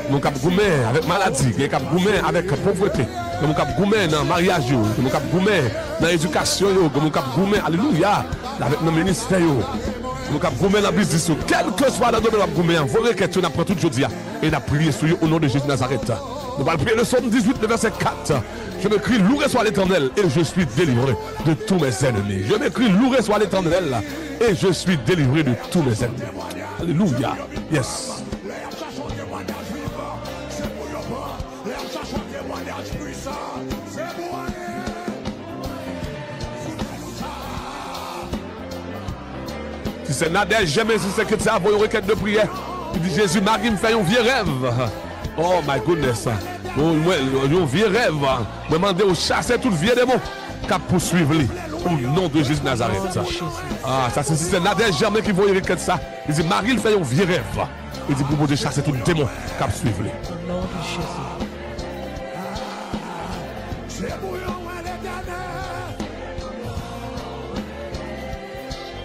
Nous avons goumé avec maladie, nous avons goumé avec pauvreté, nous avons goumé dans le mariage, nous avons goumé dans l'éducation, nous avons goumé, alléluia, avec nos ministères. Nous avons goumé dans le business. Quel que soit le domaine, nous avons goumé. Vos requêtes, nous avons pris tout aujourd'hui et nous avons prié sur au nom de Jésus de Nazareth. Nous allons prier le psaume 18, le verset 4. Je m'écris, loué soit l'Éternel et je suis délivré de tous mes ennemis. Je m'écris, loué soit l'Éternel et je suis délivré de tous mes ennemis. Alléluia. Yes. Si c'est Nadège, jamais si c'est que ça, vous une requête de prière. Il dit Jésus, Marie me fait un vieux rêve. Oh my goodness. Un vieux rêve. Je demande au chasser tout le vieux démon qui poursuivre lui. Au nom de Jésus de Nazareth. Ah, ça c'est Nadège jamais qui voit une requête ça. Il dit Marie fait un vieux rêve. Il dit pour de chasser tout le démon qui poursuivre lui. Au nom de Jésus.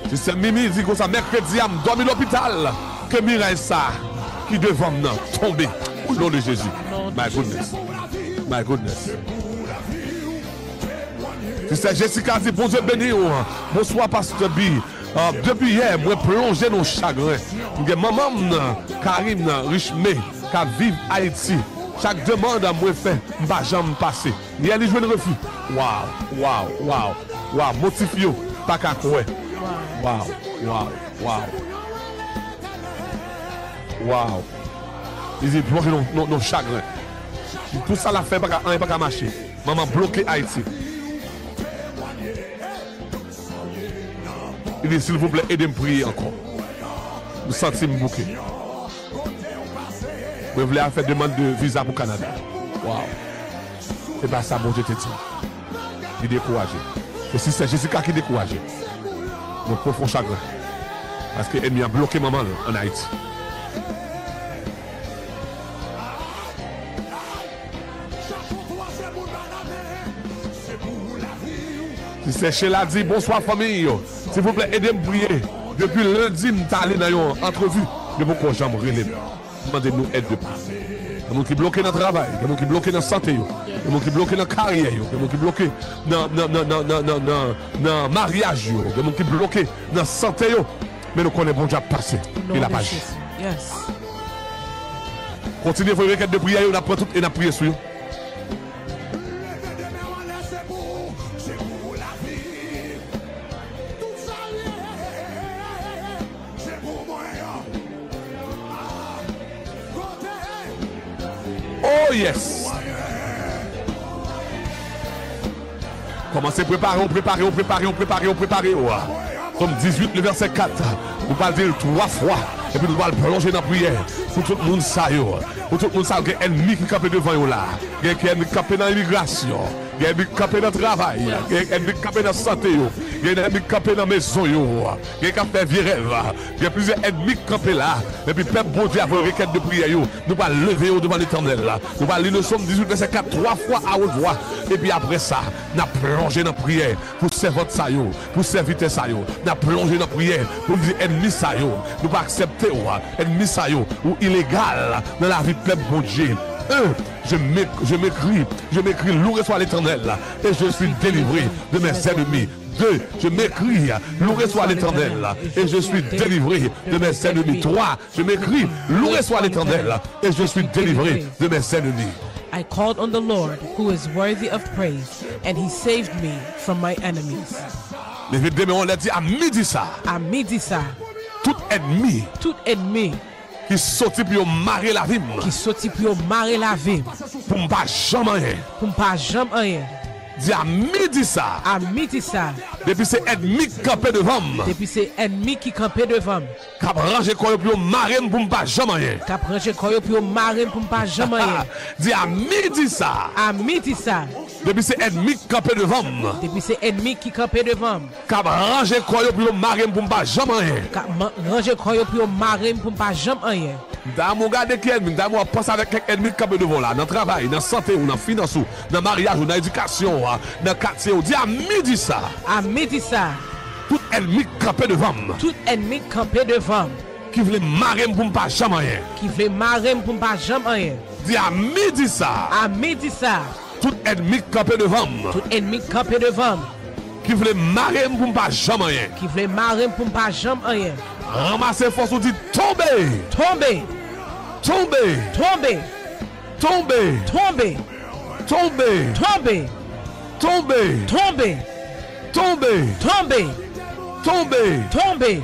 Si c'est Mimi, dit comme ça, mercredi, à me dormir à l'hôpital, que Mireille ça, qui devant nous, tomber, au nom de Jésus. My goodness. My goodness. Si c'est Jessica, dit, bon Dieu béni, bonsoir, Pasteur B. Depuis hier, moi plongé dans le chagrin. Maman, Karim, Richmé, qui vivent Haïti. Chaque demande à moi fait, je ne vais jamais passer. Il y a les joueurs de refus. Waouh. Motifio, pas qu'à quoi. Wow. Ils disent plongé dans le chagrin. Tout ça l'a fait, pas qu'à marcher. Maman bloqué Haïti. Il dit s'il vous plaît, aidez-moi à prier encore. Vous sentez me bouquer. Vous voulez faire demande de visa pour le Canada. Wow. Et bien ça, bon Dieu te dit. Il est découragé. Et si c'est Jessica qui est découragé, mon profond chagrin. Parce que l'ennemi a bloqué maman en Haïti. Si c'est Sheila dit bonsoir famille, s'il vous plaît, aidez-moi à prier. Depuis lundi, je suis allé dans une entrevue. De beaucoup de gens me relèvent. Demandez-nous aide de prier. Il y a des gens qui bloquent dans le travail, il y a des gens qui bloquent dans la santé, il y a des gens qui bloquent dans la carrière, il y a des gens qui bloquent dans le mariage, il y a des gens qui bloquent dans la santé. Mais nous connaissons bon Dieu passé. Il a pas agi. Yes. Continuez vos requêtes de prière, on a pris tout et on a prié sur eux. Oh yes! Commencez à préparer, on prépare. Comme 18, le verset 4. Nous allons dire 3 fois. Et puis nous allons plonger dans la prière. Pour tout le monde ça. Pour tout le monde ça, il y a un ennemi qui campe devant vous là. Il y a un ennemi qui campe dans l'immigration. Il y a un ennemi qui campe dans le travail. Il y a un ennemi qui campe dans la santé. Il y a un ennemi qui campe dans la maison. Il y a un ennemi qui campe vieux rêve. Il y a plusieurs ennemis qui campent là. Et puis, peuple bon Dieu, avec une requête de prière, nous allons lever devant l'Éternel. Nous allons lire le psaume 18, verset 4, 3 fois à haute voix. Et puis après ça, nous allons plonger dans la prière pour servir ça, pour servir ça. Nous allons plonger dans la prière pour dire ennemi ça. Nous ne pas accepter ennemi ça ou illégal dans la vie de peuple bon Dieu. Je m'écris, loué soit l'Éternel et je suis délivré de mes ennemis. 2, je m'écris, loué soit l'Éternel et je suis délivré de mes ennemis. 3, je m'écris, loué soit l'Éternel et je suis délivré de mes ennemis. I called on the Lord who is worthy of praise and he saved me from my enemies. Mais on l'a dit à midi ça. À midi ça. Tout ennemi. Tout ennemi. qui sorti pour marrer la vie. Qui sorti pour marrer la vie. Pour ne pas jamais rien. Pour ne pas jamais rien. Dis à midi ça. À midi ça. Depuis c'est ennemi qui campait devant. Depuis c'est ennemi qui campait devant. Cap ranger quoi pour marrer pour ne pas jamais rien. Cap ranger quoi pour marrer pour ne pas jamais rien. Dis à midi ça. À midi ça. Depuis c'est ennemi qui campait devant. Depuis c'est ennemi qui campait devant. Cap ranger quoi pour marrer pour ne pas jamais rien. Cap ranger quoi pour marrer pour ne pas jamais rien. D'amour garder qui ennemi, d'amour pense avec quelques ennemis qui campent devant là, dans le travail, dans la santé ou dans la finance ou dans le mariage ou dans l'éducation, dans le quartier, ou dis à midi ça. À midi ça. Tout ennemi campé devant. Tout ennemi campé devant. Qui voulait marrer pour ne pas jamais rien. Qui voulait marrer pour ne pas jamais rien. Dis à midi ça. À midi ça. Tout ennemi campé devant. Tout ennemi campé devant. Qui voulait marrer pour ne pas jamais rien. Qui voulait marrer pour ne pas jamais rien. Ramassez force ou dit tomber. Tomber. Tomber. Tomber. Tomber. Tomber. Tomber. Tomber. Tomber. Tomber. Tomber. Tomber. Tomber. Tomber.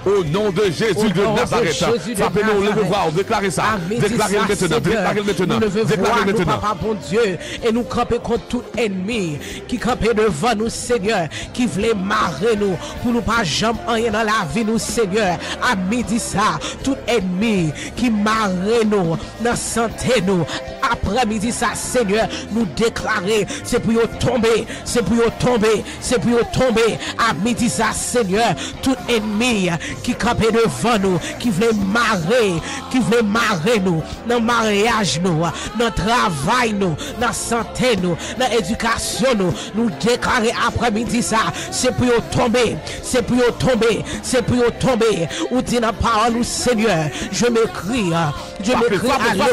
Au nom de Jésus de Nazareth. Frappez-nous, levez-vous, déclarez ça. Déclarez maintenant. Déclarez maintenant. Déclarez maintenant. Papa bon Dieu, et nous camper contre tout ennemi qui campait devant nous, Seigneur, qui voulait marrer nous pour nous pas jamais rien dans la vie, nous, Seigneur. À midi ça, tout ennemi qui marrait nous, dans la santé nous. Après midi ça, Seigneur, nous déclarer, c'est pour tomber, c'est pour tomber, c'est pour tomber. À midi ça, Seigneur, tout ennemi qui campait devant nous, qui voulait marrer nous, dans le mariage nous, dans le travail nous, dans la santé nous, dans l'éducation nous déclarer après-midi ça, c'est pour tomber, c'est pour tomber, c'est pour tomber. Ou dit dans la parole, Seigneur, je m'écris à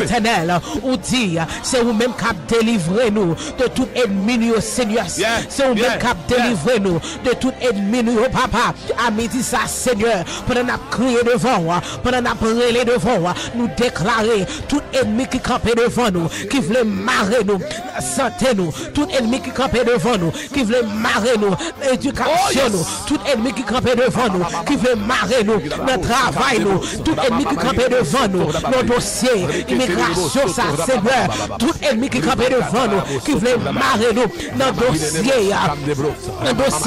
l'Éternel, ou dit, c'est vous-même qui avez délivré nous de tout ennemi, Seigneur, c'est vous-même qui avez délivré nous de tout ennemi, Papa. À midi ça, Seigneur, pendant qu'on a crié devant, pendant qu'on a brûlé devant, nous déclarer tout ennemi qui campait devant nous, qui voulait marrer nous, santé nous, tout ennemi qui campait devant nous, qui voulait marrer nous, éducation nous, tout ennemi qui campait devant nous, qui voulait marrer nous, notre travail nous, tout ennemi qui campait devant nous, nos dossiers, immigration, ça, Seigneur, tout ennemi qui campait devant nous, qui voulait marrer nous, notre dossier,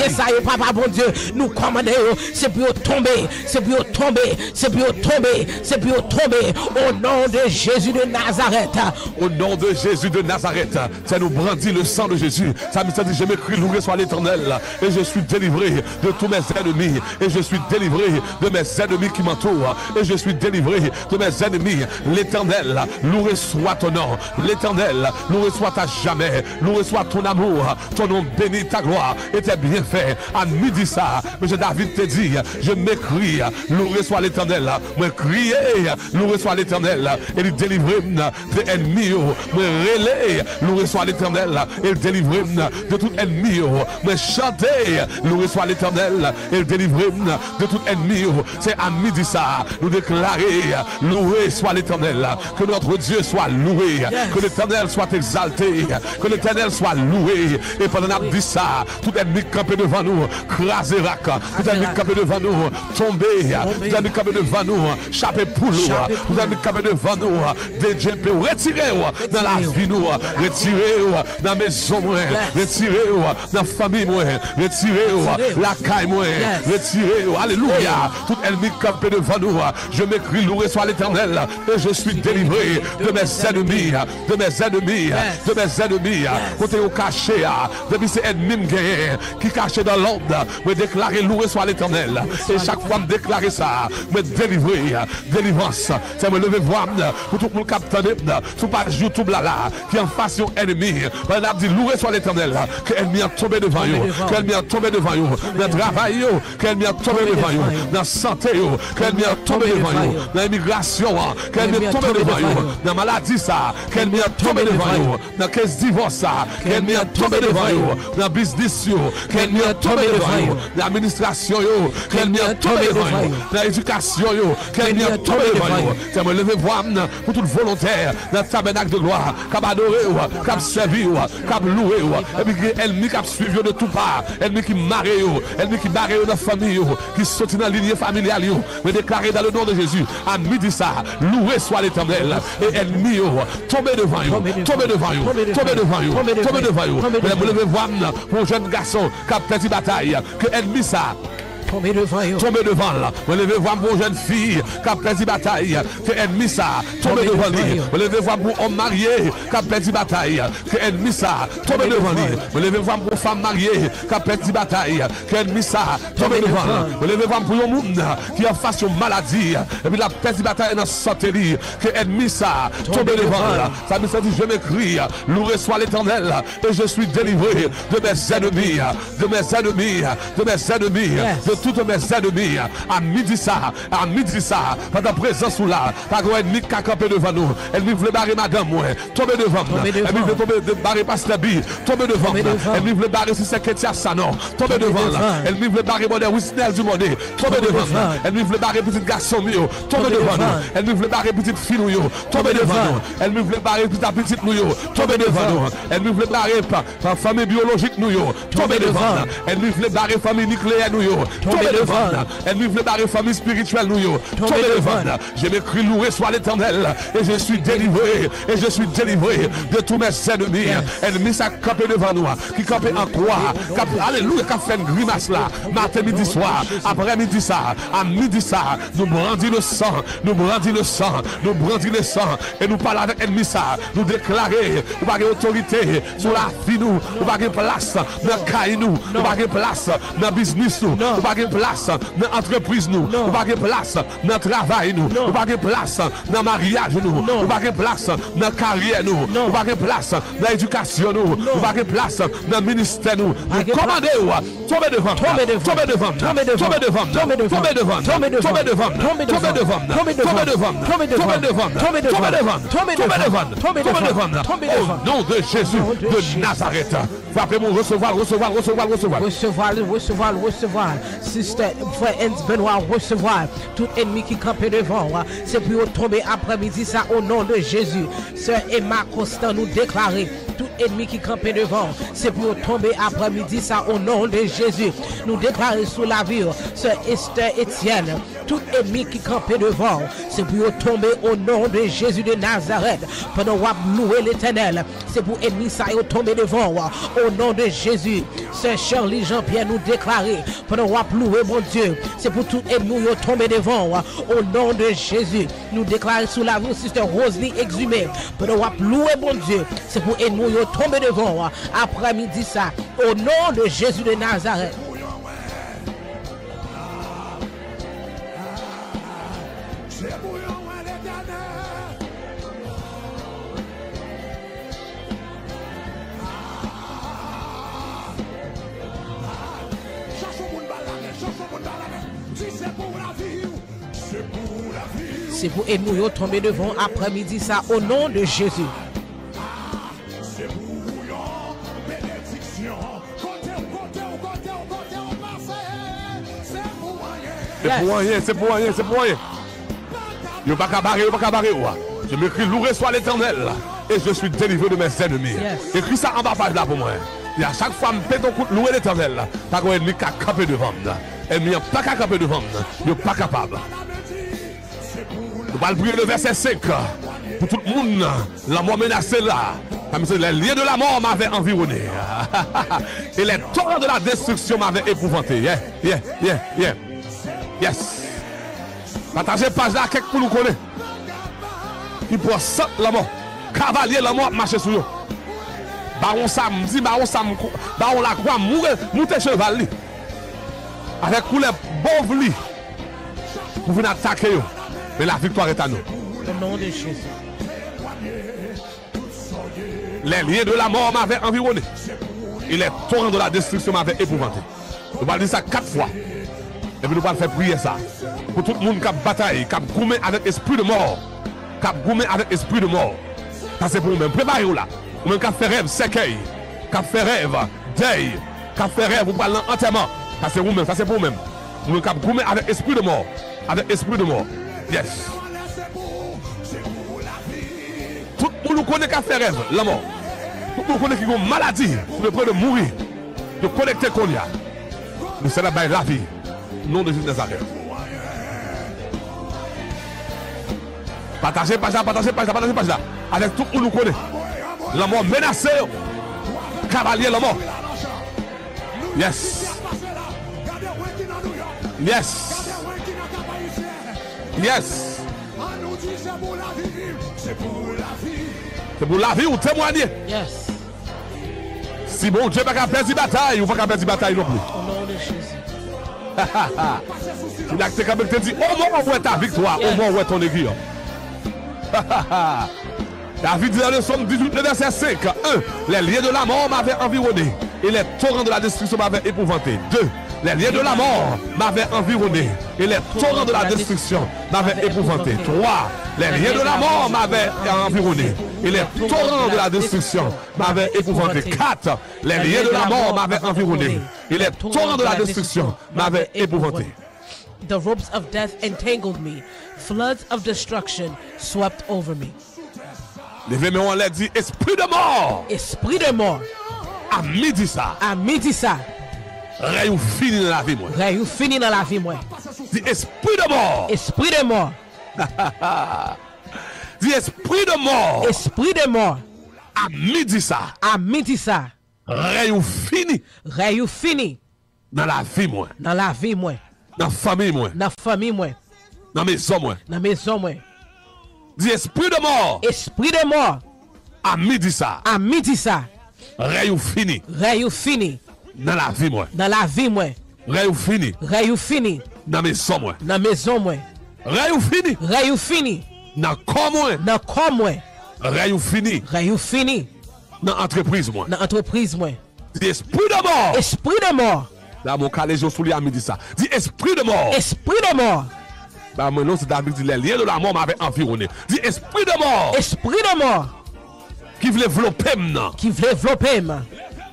ça, Papa bon Dieu, nous commandons, c'est pour tomber, c'est pour tomber, c'est pour tomber, c'est pour tomber, au nom de Jésus de Nazareth. Au nom de Jésus de Nazareth, ça nous brandit le sang de Jésus. Ça me dit, je m'écris, loué soit l'Éternel, et je suis délivré de tous mes ennemis, et je suis délivré de mes ennemis qui m'entourent, et je suis délivré de mes ennemis. L'Éternel, loué soit ton nom. L'Éternel, loué soit à jamais. Loué soit ton amour, ton nom béni, ta gloire et tes bienfaits. À midi ça, M. David te dit, je m'écris, loué soit l'Éternel. Moi crier, loué soit l'Éternel. Et il délivre de ennemis. Moi relais, loué soit l'Éternel. Et il délivre de tout ennemi. Moi chanter, loué soit l'Éternel. Et il délivre de tout ennemi. C'est à midi ça, nous déclarer, loué soit l'Éternel. Que notre Dieu soit loué. Que l'Éternel soit exalté. Que l'Éternel soit loué. Et pendant qu'on a dit ça, tout ennemi campé devant nous, crasé rac. Tout ennemi campé devant nous, tombé. Tout ennemi campé devant nous, chapé poule. Tout ennemi campé devant nous, DJP. Retirez-vous dans la vie nous. Retirez-vous dans la maison. Retirez-vous dans la famille. Retirez-vous la caille. Retirez-vous. Alléluia. Tout ennemi campé devant nous, je m'écris, loué soit l'Éternel. Et je suis délivré de mes ennemis. De mes ennemis. De mes ennemis. Côté au cachet. Depuis ces ennemis qui cachent dans l'ombre. Me déclarer, loué soit l'Éternel. Et chaque fois me déclarer ça, me délivrer. Délivrance. C'est me lever voir pour tout le monde capter. Tout par YouTube là, qui en façon ennemi. On a dit, loué soit l'Éternel. Que l'ennemi a tombé devant vous. Que l'ennemi a tombé devant vous. Dans le travail, que l'ennemi a tombé devant vous. Dans la santé, que l'ennemi a tombé devant vous. Dans l'immigration, que qu'elle tombe devant vous. Dans maladie ça, qu'elle tombe devant vous. Dans caisse divorce ça, qu'elle tombe devant vous. Dans business qu'elle tombe devant vous. Dans l'administration qu'elle tombe devant vous. Dans l'éducation qu'elle tombe devant vous. C'est me lever voir pour tout volontaire dans le tabernacle de gloire, qui adorer, qui servir, qui louer, et puis ennemi qui suivi de tout part, ennemi qui marre, ennemi qui barre dans la famille, qui saute dans la lignée familiale, mais déclarer dans le nom de Jésus, à midi ça, loué soit l'Éternel, et ennemi, tombez devant vous, tombez devant vous, tombez devant vous, tombez devant vous. Vous levez voir pour un jeune garçon qui a fait bataille, que ennemi ça. Tombez devant là. Vous levez voir pour une jeune fille qui a perdu bataille, que ennemi ça. Tombez devant lui. Vous levez voir pour un homme marié qui a perdu bataille, que ennemi ça. Tombez devant lui. Vous levez voir pour une femme mariée qui a perdu bataille, que ennemi ça. Tombez devant lui. Vous levez voir pour un monde qui a face aux maladies, et puis la perdu bataille dans la santé, que ennemi ça. Tombez devant là. Ça me dit, je m'écris, loué soit l'Éternel, et je suis délivré de mes ennemis, de mes ennemis, de mes ennemis, de toutes mes ennemis. À midi ça, par ta présence ou là, par un ennemi qui a campé devant nous. Ennemi voulait barrer madame, tombez devant nous. Ennemi voulait barrer Pasteur B, tombez devant nous. Ennemi voulait barrer si c'est Ketia Sanon, tombez devant là. Ennemi voulait barrer mon Wisnel du monde, tombez devant nous. Ennemi voulait barrer petit garçon mio, tombez devant nous. Ennemi voulait barrer petite fille nous, tombez devant nous. Ennemi voulait barrer petite nous, tombez devant nous. Ennemi voulait barrer par famille biologique nous, tombez devant nous. Ennemi voulait barrer famille nucléaire nous, tombez devant. Ennemi voulait barrer famille spirituelle nous, tombez devant. Je m'écris loué soit l'Éternel, et je suis délivré, de tous mes ennemis. Ennemi ça campé devant nous, qui campé en croix, alléluia, qui fait une grimace là, matin, midi, soir, après midi ça, à midi ça, nous brandit le sang, et nous parlons avec ennemi ça, nous déclarer, nous pas autorité sur la vie nous, nous pas place dans le caille nous, nous pas place dans le business nous, nous pas place dans l'entreprise nous, nous pas place dans le travail nous, nous pas place dans le mariage nous, nous pas place dans la carrière nous, nous pas place dans l'éducation nous, nous pas place dans le ministère nous. Nous commandons, tombez devant, tombez devant, tombez devant, tombez devant, tombez devant, tombez devant, tombez devant, tombez devant, tombez devant, tombez devant, tombez devant, au nom de Jésus de Nazareth. Frappez-moi, recevoir. Sister, frère Benoît, recevoir tout ennemi qui campe devant. C'est pour tomber après-midi ça au nom de Jésus. Sœur Emma Constant nous déclarer tout ennemi qui campe devant. C'est pour tomber après-midi ça au nom de Jésus. Nous déclarer sous la vie, Sœur Esther Etienne, tout ennemi qui campe devant. C'est pour tomber au nom de Jésus de Nazareth. Pendant qu'on louer l'Éternel, c'est pour ennemi ça tomber devant. Au nom de Jésus, Sœur Shirley Jean-Pierre nous déclarer pendant qu'on louer mon Dieu, c'est pour tout ennemi tomber devant. Au nom de Jésus, nous déclarer sous la vie, Sister Rosalie Exhumé, pendant qu'on louer mon Dieu, c'est pour ennemi tomber devant. Après-midi ça, au nom de Jésus de Nazareth. C'est pour ennemi tomber devant après-midi ça au nom de Jésus. C'est pour rien. Il n'y a pas qu'à barrer, Je m'écris loué soit l'Éternel, et je suis délivré de mes ennemis. Écris ça en bas page là pour moi. Et à chaque fois, je me pète un coup de louer l'Éternel. Pas qu'un ennemi qui a campé devant. Ennemi n'a pas qu'à camper devant. Il n'est pas capable. Nous allons prier le verset 5 pour tout le monde. La mort menacée là. Comme si les liens de la mort m'avaient environné. Et les torrents de la destruction m'avaient épouvanté. Yes. Partagez page là, quelqu'un pour nous connaître. Qui pour sentir la mort. Cavalier la mort marcher sur nous. Baron samedi, baron la croix, monter cheval. Avec couleur bon vli. Pour venir attaquer. Mais la victoire est à nous. Au nom de Jésus. Les liens de la mort m'avaient environné. Et les torrents de la destruction m'avaient épouvanté. Nous allons dire ça 4 fois. Et puis nous allons faire prier ça. Pour tout le monde qui a bataille, qui a gourmé avec esprit de mort, cap goumé avec esprit de mort. Ça c'est pour vous-même. Préparez-vous là. Vous-même qui fait rêve, séqueil, qui fait rêve, deuil, qui fait rêve, vous parlez entièrement. Ça c'est vous-même, ça c'est pour vous-même. Vous-même qui goumé avec esprit de mort. Avec esprit de mort. Yes. Tout le monde connaît qui fait rêve, la mort. Tout le monde connaît qui a une maladie, sur le point de mourir, de connecter qu'on y a. Nous célébrons la vie. Nom de Jésus de Nazareth. Partagez page là, partagez page là, partagez page là. Avec tout le monde nous connaît. La mort menacée. Cavalier la mort. Yes. Yes. Yes. C'est pour la vie ou témoigner. Yes. Si bon Dieu n'a pas perdu bataille, ou pas perdu bataille non plus. Au nom de Jésus. Il a quand même dit, au moins où est ta victoire, au moins où est ton aiguille. David dit dans le psaume 18, le verset 5, 1, les liens de la mort m'avaient environné et les torrents de la destruction m'avaient épouvanté. 2, les liens de la mort m'avaient environné et les torrents de la destruction m'avaient épouvanté. 3, les liens de la mort m'avaient environné et les torrents de la destruction m'avaient épouvanté. 4, les liens de la mort m'avaient environné et les torrents de la destruction m'avaient épouvanté. The ropes of death entangled me. Floods of destruction swept over me. Levez-moi, on l'a dit, esprit de mort. Esprit de mort. À midi ça. À midi ça. Rayou fini dans la vie, moi. Rayou fini dans la vie, moi. Dis esprit de mort. Esprit de mort. Dis esprit de mort. Esprit de mort. À midi ça. À midi ça. Rayou fini. Rayou fini. Dans la vie, moi. Dans la vie, moi. Dans la famille, moi. Dans la famille, moi. Dans mes hommes, moi. Dans mes hommes, moi. Dis esprit de mort. Esprit de mort. À midi ça. À midi ça. Rayou fini. Rayou fini. Dans la vie, moi. Dans la vie, moi. Rayou fini. Rayou fini. Dans mes hommes, moi. Dans maison, moi. Rayou fini. Rayou fini. Dans corps, moi. Dans corps, moi. Rayou fini. Rayou fini. Dans entreprise, moi. Dans entreprise, moi. Dis esprit de mort. Esprit de mort. Là, mon calégion sous lui à midi ça. Dis esprit de mort. Esprit de mort. Bah, mon nom, c'est David dit les liens de la mort m'avaient environné. Dis esprit de mort. Esprit de mort. Qui voulait développer maintenant. Qui voulait développer.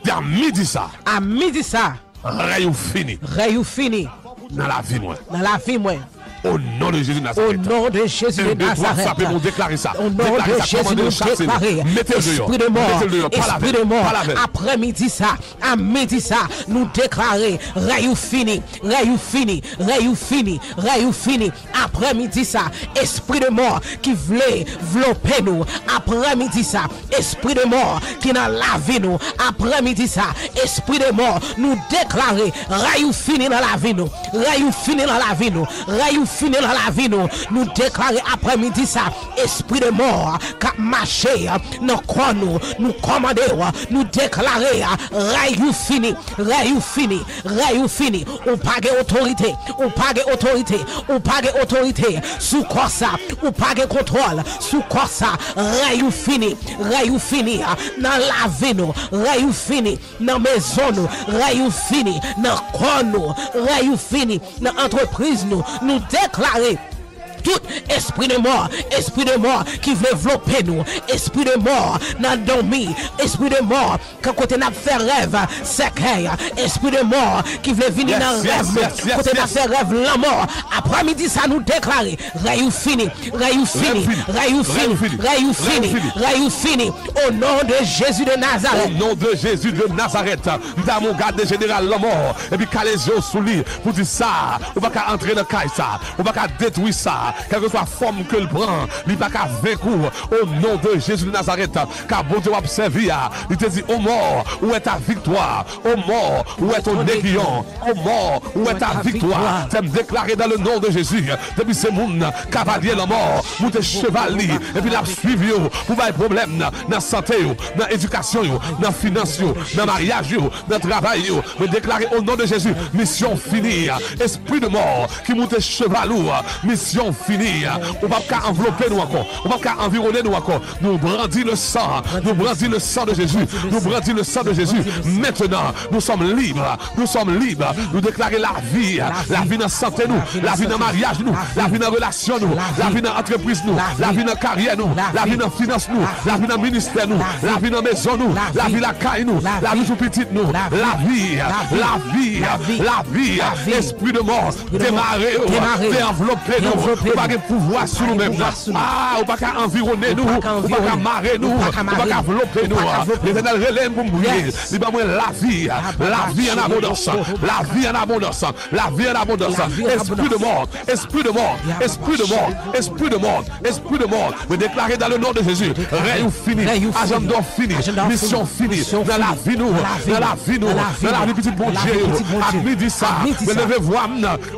Dis à midi ça. À midi ça. Rayou fini. Rayou fini. Dans la vie, moi. Dans la vie, moi. Au nom de Jésus de Au Nazareth. nom de Jésus de Nazareth. Nous déclarer ça. Au nom de Jésus, nous déclarer. Esprit de mort. Esprit de mort. Après-midi ça. À midi ça. Nous déclarer. Rayou fini. Rayou fini. Rayou fini. Rayou fini. Après-midi ça. Esprit de mort qui voulait développer nous. Après-midi ça. Esprit de mort qui n'a lavé nous. Après-midi ça. Esprit de mort. Nous déclarer. Rayou fini dans la vie nous. Rayou fini dans la vie nous. Rayou fini dans la vie nous déclarer après-midi ça esprit de mort qu'a marché dans quoi nous commander nous déclarer rayou fini ou pas autorité ou pas autorité sous quoi ça ou pas contrôle sous quoi ça rayou fini dans la vie nous rayou fini dans maison nous rayou fini dans quoi nous rayou fini dans entreprise nous déclarer tout esprit de mort qui veut développer nous, esprit de mort dans dormi, esprit de mort quand côté n'a fait rêve, séqueil, esprit de mort qui veut venir dans rêve, côté n'a fait rêve la mort. Après-midi ça nous déclarer rayou fini, au nom de Jésus de Nazareth. Au nom de Jésus de Nazareth, dans mon garde général la mort et puis caler les yeux sous lui pour dire ça, on va pas entrer dans caille ça, on va pas détruire ça. Quelle que soit la forme que le prend, il va pas vaincre au nom de Jésus de Nazareth. Car bon Dieu a observé, il te dit, ô mort, où est ta victoire? Ô mort, où est ton aiguillon? Ô mort, où est ta victoire? Tu me déclarer dans le nom de Jésus. Depuis ce monde, cavalier la mort, vous êtes chevalier, et puis la suivi, vous avez problème dans la santé, dans l'éducation, dans la finance, dans le mariage, dans le travail. Me déclarer au nom de Jésus, mission finie. Esprit de mort qui monte cheval, mission fini. On va pas envelopper nous encore. On va pas environner nous encore. Nous brandit le sang. Nous brandit le sang de Jésus. Nous brandit le sang de Jésus. Maintenant, nous sommes libres. Nous sommes libres. Nous déclarer la vie. La vie dans la santé nous. La vie dans le mariage nous. La vie dans la relation nous. La vie dans l'entreprise nous. La vie dans la carrière nous. La vie dans la finance nous. La vie dans le ministère nous. La vie dans la maison nous. La vie dans la caille nous. La vie sous petite nous. La vie. La vie. La vie. Esprit de mort. Démarrer. Développer nous. On va pas pouvoir sur nous-mêmes. Ah, on va pas environner nous. On va pas marrer nous. On va pas envelopper nous. L'Éternel relève pour mourir. Il va mourir la vie. La vie en abondance. La vie en abondance. La vie en abondance. Esprit de mort. Esprit de mort. Esprit de mort. Esprit de mort. Esprit de mort. Vous déclarez dans le nom de Jésus. Réunion fini. Agenda fini. Mission finie. Dans la vie nous. Dans la vie nous. Dans la vie petit bon Dieu. À midi ça. Mais levez-vous.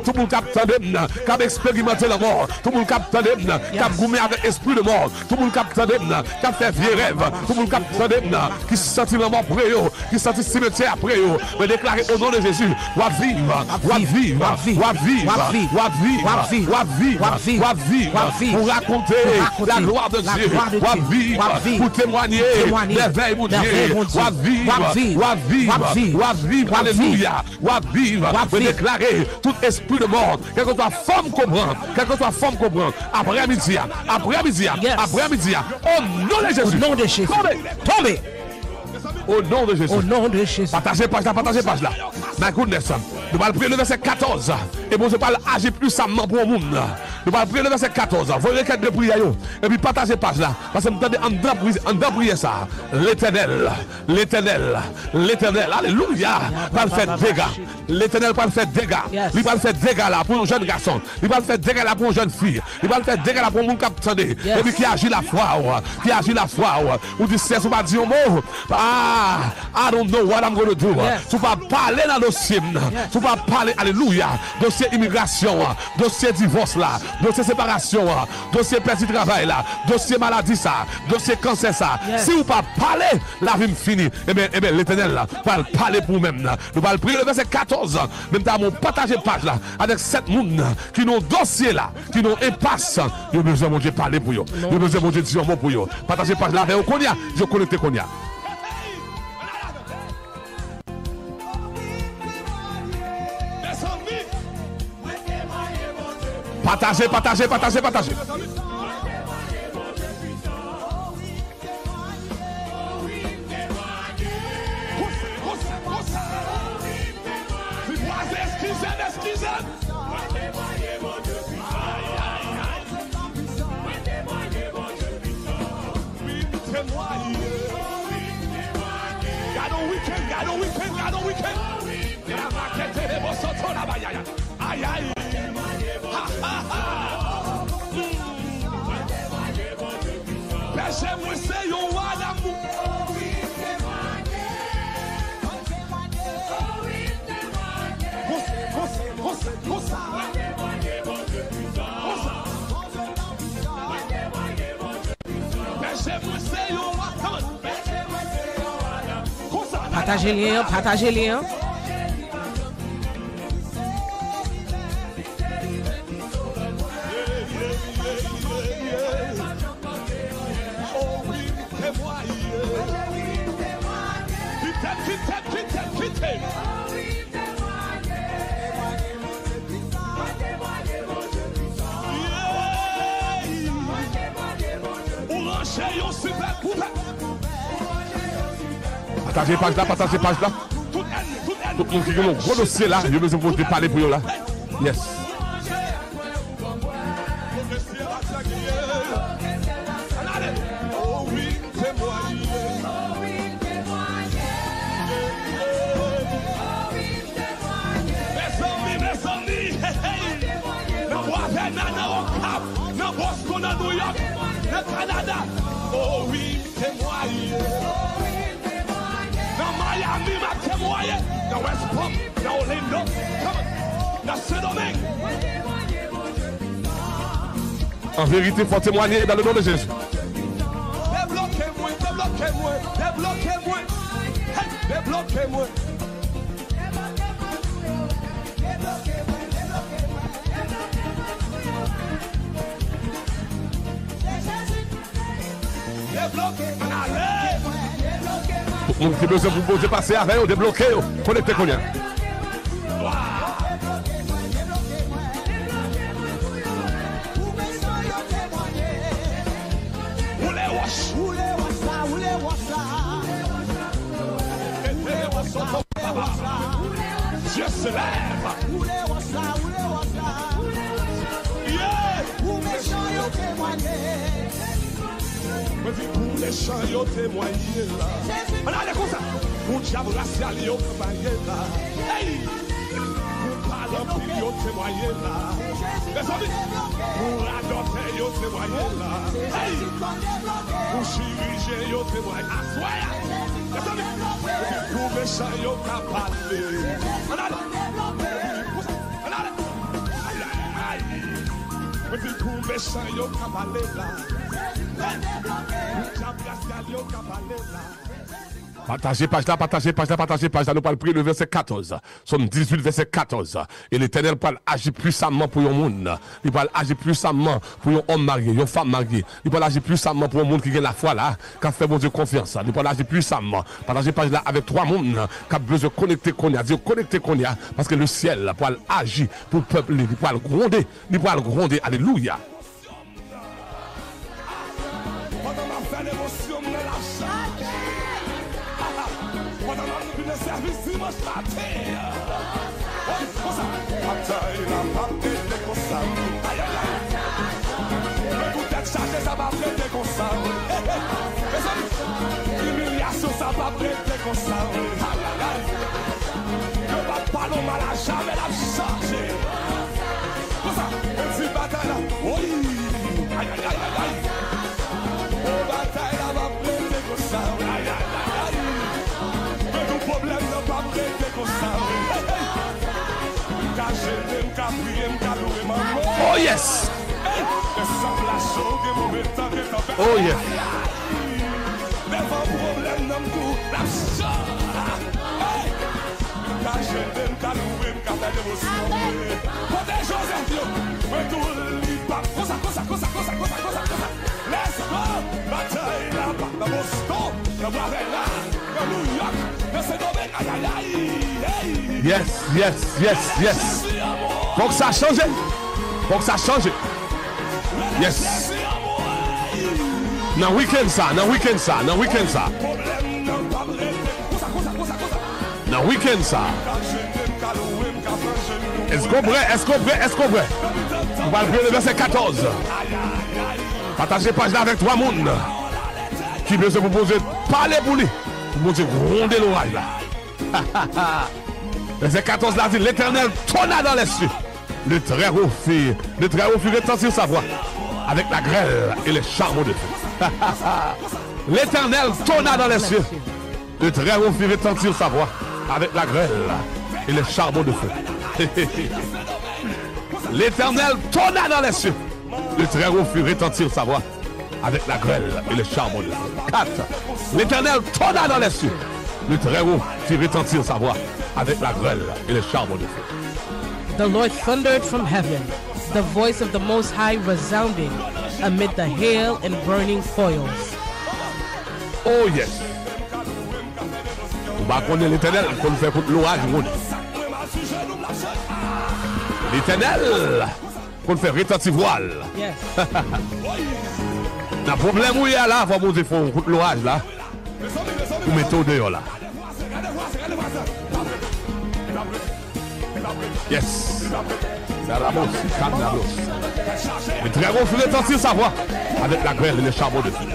Tout le monde capte cap expérimenter la mort. Tout le monde capte cap goumer avec esprit de mort. Tout le monde capte cap fait vieux rêve. Tout le monde capte qui sentit la mort près eux, qui sentit cimetière après eux. Mais déclarer au nom de Jésus, wa vivre, wa vivre, wa vivre, wa vivre, wa vivre, wa vivre, pour raconter la gloire de Dieu, wa vivre, pour témoigner des veilles mon Dieu, wa vivre, wa vivre, wa vivre, alléluia, wa vivre, pour déclarer tout esprit de mort, quelle que soit forme comprendre, quelle que soit forme comprendre, après-midi, au nom de Jésus, Au nom de Jésus. Tombez. au nom de Jésus. Au nom de Jésus. Partagez page là. My goodness. Nous allons prier le verset 14. Et bon, je parle agir puissamment pour le monde. Nous allons prier le verset 14. Voyez requêtes de prière. Et puis partagez page là. Parce que nous avons en prier ça. L'éternel. Alléluia. Va le faire dégâts. L'éternel va le faire dégâts. Il va le faire dégâts là pour un jeune garçon. Il va le faire dégâts là pour une jeune fille. Il va le faire dégâts là pour un monde qui attendait. Et puis qui agit la foi. Qui agit la foi. Ou dit c'est, on va dire un mot. I don't know what I'm going to do. Tu vas parler dans le dossier. Tu vas parler, alléluia. Dossier immigration. Dossier divorce là. Dossier séparation. Dossier petit travail là. Dossier maladie ça. Dossier cancer ça. Si vous pas parler, la vie finie. Eh bien, l'éternel là va parler pour vous-même. Nous allons prier le verset 14. Même temps, on partage page là. Avec 7 personnes qui n'ont dossier là. Qui n'ont impasse. Ils ont besoin de Dieu parler pour eux. Ils ont besoin de Dieu dire un mot pour eux. Partagez page là avec eux. Je connecte Konya. Partagez. Partagez lien. Partagez page là. Tout le monde qui a un gros dossier là, il a besoin de parler pour eux là. Yes. Oh oui, témoignez. Dans Miami, m'a témoigné. Dans West Palm, dans Orlando, dans Saint-Domingue. En vérité, il faut témoigner dans le nom de Jésus. Débloquez-moi. Débloquez-moi. Tout le monde qui a besoin de vous poser passer avec eux, débloquer, connectez qu'on y a. Dieu se lève. Pour les chants, yo témoigné là. On a les comme ça. Pour diable racial, yo témoigné là. Hey! Pour parler pile, yo témoigné là. Les amis, pour adopter, yo témoigné là. Hey! Pour chirurgien, yo témoigné. Assoya! Les amis, pour les chants, yo capable. On a les. Pour les chants, yo capable là. Partagez page là, partagez page là, partagez page là. Nous parlons prier le verset 14. Somme 18, verset 14. Et l'Éternel parle agir puissamment pour un monde. Il parle agir puissamment pour un homme marié, une femme mariée. Il parle agir puissamment pour un monde qui a la foi là, qui a fait bon Dieu confiance. Il parle agir puissamment. Partagez page là avec trois mondes qui a besoin de connecter qu'on y a. Dire connecter qu'on y a. Parce que le ciel parle agir pour le peuple. Il parle gronder. Il parle gronder. Alléluia. Humiliation, ça va prêter comme ça. Le ballon mal à jamais la charger. Comme ça, une petite bataille là. Oui. Aïe, aïe, aïe, aïe. Oh, bataille là va prêter comme ça. Aïe, aïe, aïe, aïe. Mais tout problème ne va pas prêter comme ça. Oh yes! Oh yes! Yes, yes, yes, yes. Faut que ça change. Faut que ça change. Yes. Dans le week-end ça, dans le week-end ça, dans le week-end ça. Dans le week-end ça. Est-ce qu'on vrai? Est-ce qu'on vrai? Est-ce qu'on vrai? On va le verset 14. Partagez page là avec trois mondes qui veut se proposer parler pour lui. Vous pouvez gronder l'orage là. Verset 14 là dit l'Éternel tonna dans les cieux. Le Très-Haut fit retentir sa voix avec la grêle et les charbons de feu. L'Éternel tonna dans les cieux. Le Très-Haut fit retentir sa voix avec la grêle et les charbons de feu. L'Éternel tonna dans les cieux. Le Très-Haut fit retentir sa voix avec la grêle et les charbons de feu. 4. L'Éternel tonna dans les cieux. Le Très-Haut fit retentir sa voix avec la grêle et les charbons de feu. The Lord thundered from heaven, the voice of the Most High resounding amid the hail and burning coils. Oh yes. On va connaître l'Éternel qu'on fait contre l'orage. L'Éternel qu'on fait retentir voile. Yes. Le problème où il y a là, il faut monter contre l'orage là. Pour mettre au dehors là. Yes. Le Très-Haut fait retentir sa voix avec la grêle et les charbons de feu.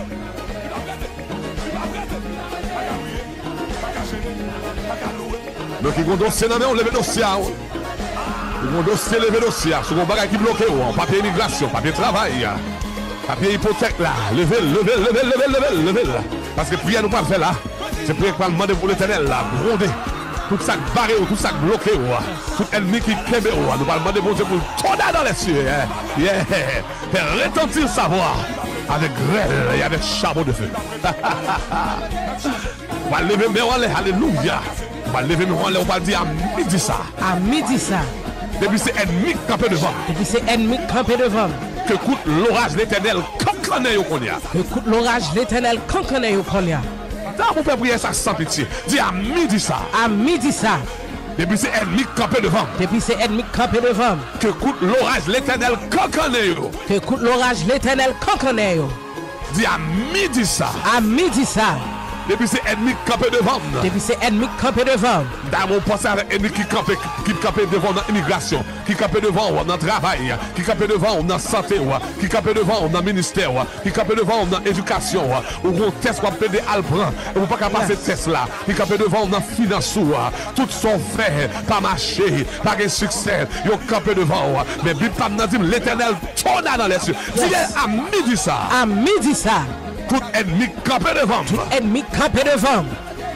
Donc il y a un dossier, on lève le dossier. Il y a un dossier, lever le dossier. C'est un bagage qui bloque, papier immigration, papier travail, papier hypothèque là. Levez. Parce que prière nous pas faire là. C'est prière qu'on demande pour l'Éternel là. Gronder. Tout ça barré, tout ça bloqué, tout ennemi qui kébé, nous allons demander bon Dieu pour tourner dans les cieux. Faire retentir sa voix avec grêle et avec charbon de feu. On va lever mes relais, alléluia. On va lever mes relais, on va dire à midi ça. À midi ça. Depuis c'est ennemi campé devant. Depuis c'est ennemi campé devant. Que coûte l'orage l'Éternel, cancané yo qu'on y a. Écoute l'orage, l'Éternel, cancané yo qu'on y a. Dans mon père prier ça sans pitié. Dis à midi ça. À midi ça. Depuis c'est ennemi campé devant. Depuis c'est ennemi campé devant. Que coûte l'orage, l'Éternel cancané yo. Que coûte l'orage, l'Éternel, cancané yo. Dis à midi ça. À midi ça. Depuis c'est ennemi campé devant. Depuis c'est ennemi campé devant. Dans mon pensée avec ennemi qui campé devant dans l'immigration, qui campé devant dans le travail, qui campé devant dans la santé, qui campé devant dans le ministère, qui campé devant dans l'éducation, ou un test qu'on peut à prendre, et vous pas qu'à passer test là, qui campé devant dans la finance, tout son fait, pas marcher, pas de succès, ils ont campé devant, mais Bible pas dit l'Éternel tourne dans les cieux. Dis à midi ça. À midi ça. Tout ennemi campé devant. Tout ennemi campé devant.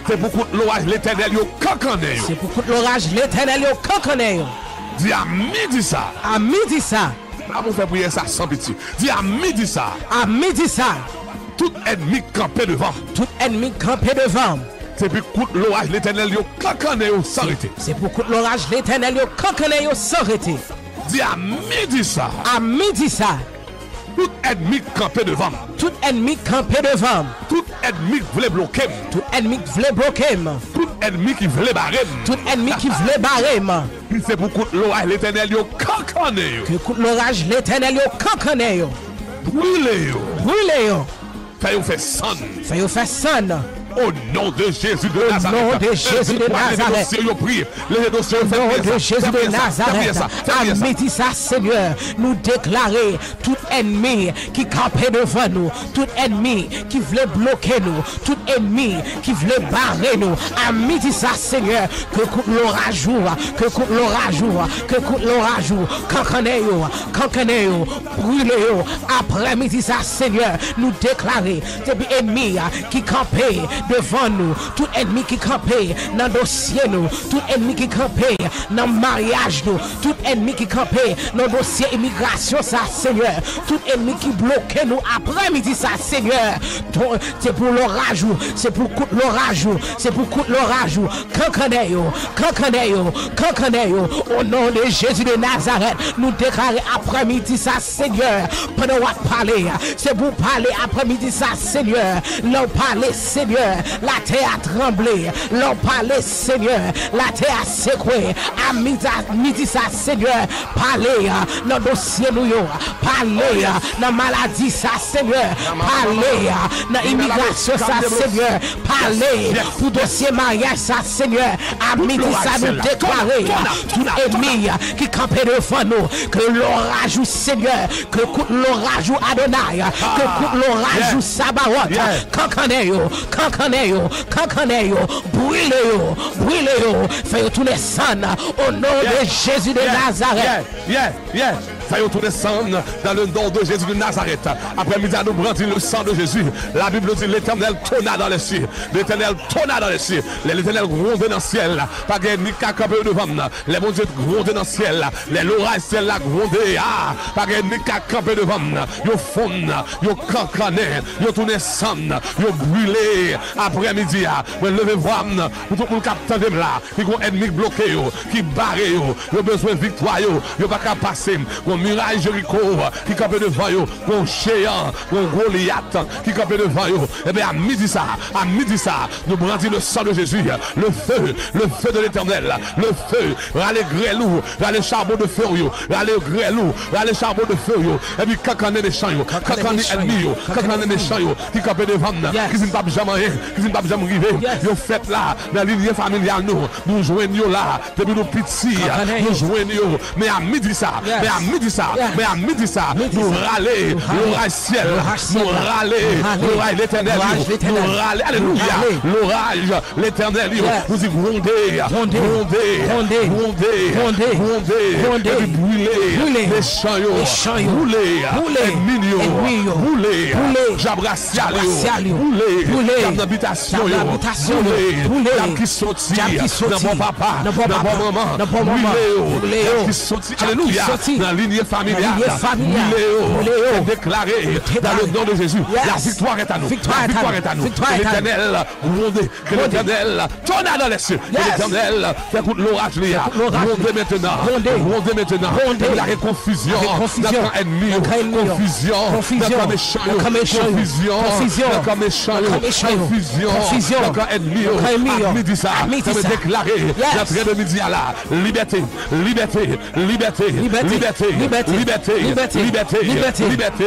C'est beaucoup de l'orage, l'Éternel yo cancané. C'est beaucoup de l'orage, l'Éternel yo cancané. Dis à midi ça. À midi ça. Ah, mon fait prier ça sans pitié. Dis à midi ça. À midi ça. Tout ennemi campé devant. Tout ennemi campé devant. C'est pour coup de l'orage, l'Éternel yo cancané yo sans arrêter. C'est pour coup de l'orage, l'Éternel yo cancané yo sans arrêter. Dis à midi ça. À midi ça. Tout ennemi campé devant. Tout ennemi campé devant. Tout ennemi qui voulait bloquer. Tout ennemi qui voulait bloquer. Tout ennemi qui voulait barrer. Tout ennemi qui voulait barrer. C'est pour coup de l'orage, l'Éternel yo cancané yo. Que coup de l'orage, l'Éternel yo cancané yo. Brûlé yo. Brûlé yo. Fait yo fait son. Fait yo fait son. Au nom de Jésus de Nazareth. Au nom de Jésus de Nazareth. Les dossiers, au nom de Jésus de Nazareth. À midi ça, Seigneur, nous déclarer tout ennemi qui campait devant nous, tout ennemi qui voulait bloquer nous, tout ennemi qui voulait barrer nous. À midi ça, Seigneur, que coûte l'orage, que coûte l'orage, que coûte l'orage, cancané, brûlé. Après midi ça, Seigneur, nous déclarer depuis ennemi qui campait devant nous, tout ennemi qui campait dans le dossier nous, tout ennemi qui campait dans le mariage nous, tout ennemi qui campait dans le dossier immigration ça, Seigneur, tout ennemi qui bloquait nous après-midi ça, Seigneur, c'est pour l'orage, c'est pour l'orage, c'est pour l'orage, cancané, au nom de Jésus de Nazareth, nous déclarer après-midi ça, Seigneur, pendant qu'on parler, c'est pour parler après-midi ça, Seigneur, l'on parler, Seigneur, la terre a tremblé, l'on parlait, Seigneur, la terre a secoué, à midi ça, Seigneur, parlez dans le dossier nous, parlez dans maladie ça, Seigneur, parlez dans immigration ça, Seigneur, parlez pour dossier mariage ça, Seigneur, à midi ça nous déclarer tout ennemi qui campait devant nous, que l'orage ou Seigneur, que l'orage ou Adonai, que l'orage ou Sabaoth, cancané, brûlez, fais tourner sang au nom de Jésus de Nazareth. Faisons tout descendre dans le nom de Jésus de Nazareth. Après-midi, nous brandissons le sang de Jésus. La Bible dit l'Éternel tonna dans les cieux. L'Éternel tonna dans les cieux. L'Éternel gronde dans le ciel. Pas de ni cacabe devant. Les bons dieux grondent dans le ciel. Les l'orage ciel là grondé. Pas de ni cacabe devant. Yo fond, yo cancané, yo tourné sang, yo brûlé. Après-midi, vous levez-vous pour tout le monde qui attend là. Qui ont ennemi bloqué, qui barré, yo besoin de victoire, yo pas qu'à passer. Muraille Jéricho qui campait devant eux, mon géant, mon Goliath qui campait devant eux. Et bien à midi ça, nous brandissons le sang de Jésus, le feu de l'Éternel, le feu, râler grêlou, râler charbon de feu, râler grêlou, râler charbon de feu, et puis cacaner des champs, cacaner ennemis, cacaner des champs qui campait devant, qui ne peuvent jamais, qui ne peuvent jamais arriver. Ils fait là, dans l'unité familiale, nous joignons là, depuis nos petits, nous joignons, mais à midi ça, mais à midi ça, nous râler l'orage ciel, nous râler l'orage l'éternel, nous râler, alléluia, l'orage l'éternel, nous y gronder, brûler les champs, brûler brûler j'abracial, brûler l'habitation, brûler qui sortit, dans mon papa, dans mon maman, brûler qui sortit, alléluia, dans lignée familiale, est déclarée dans le nom de Jésus. La victoire est à nous. La victoire est à nous. Que l'Éternel grondé, que l'Éternel tourne dans les cieux, que l'Éternel fait contre l'orage, grondez maintenant, grondez maintenant, la confusion, notre ennemi, confusion, notre méchant, confusion, notre méchant, confusion, notre ennemi, midi ça, ça veut déclarer notre ennemi à la liberté, liberté, liberté, liberté, liberté, liberté, liberté,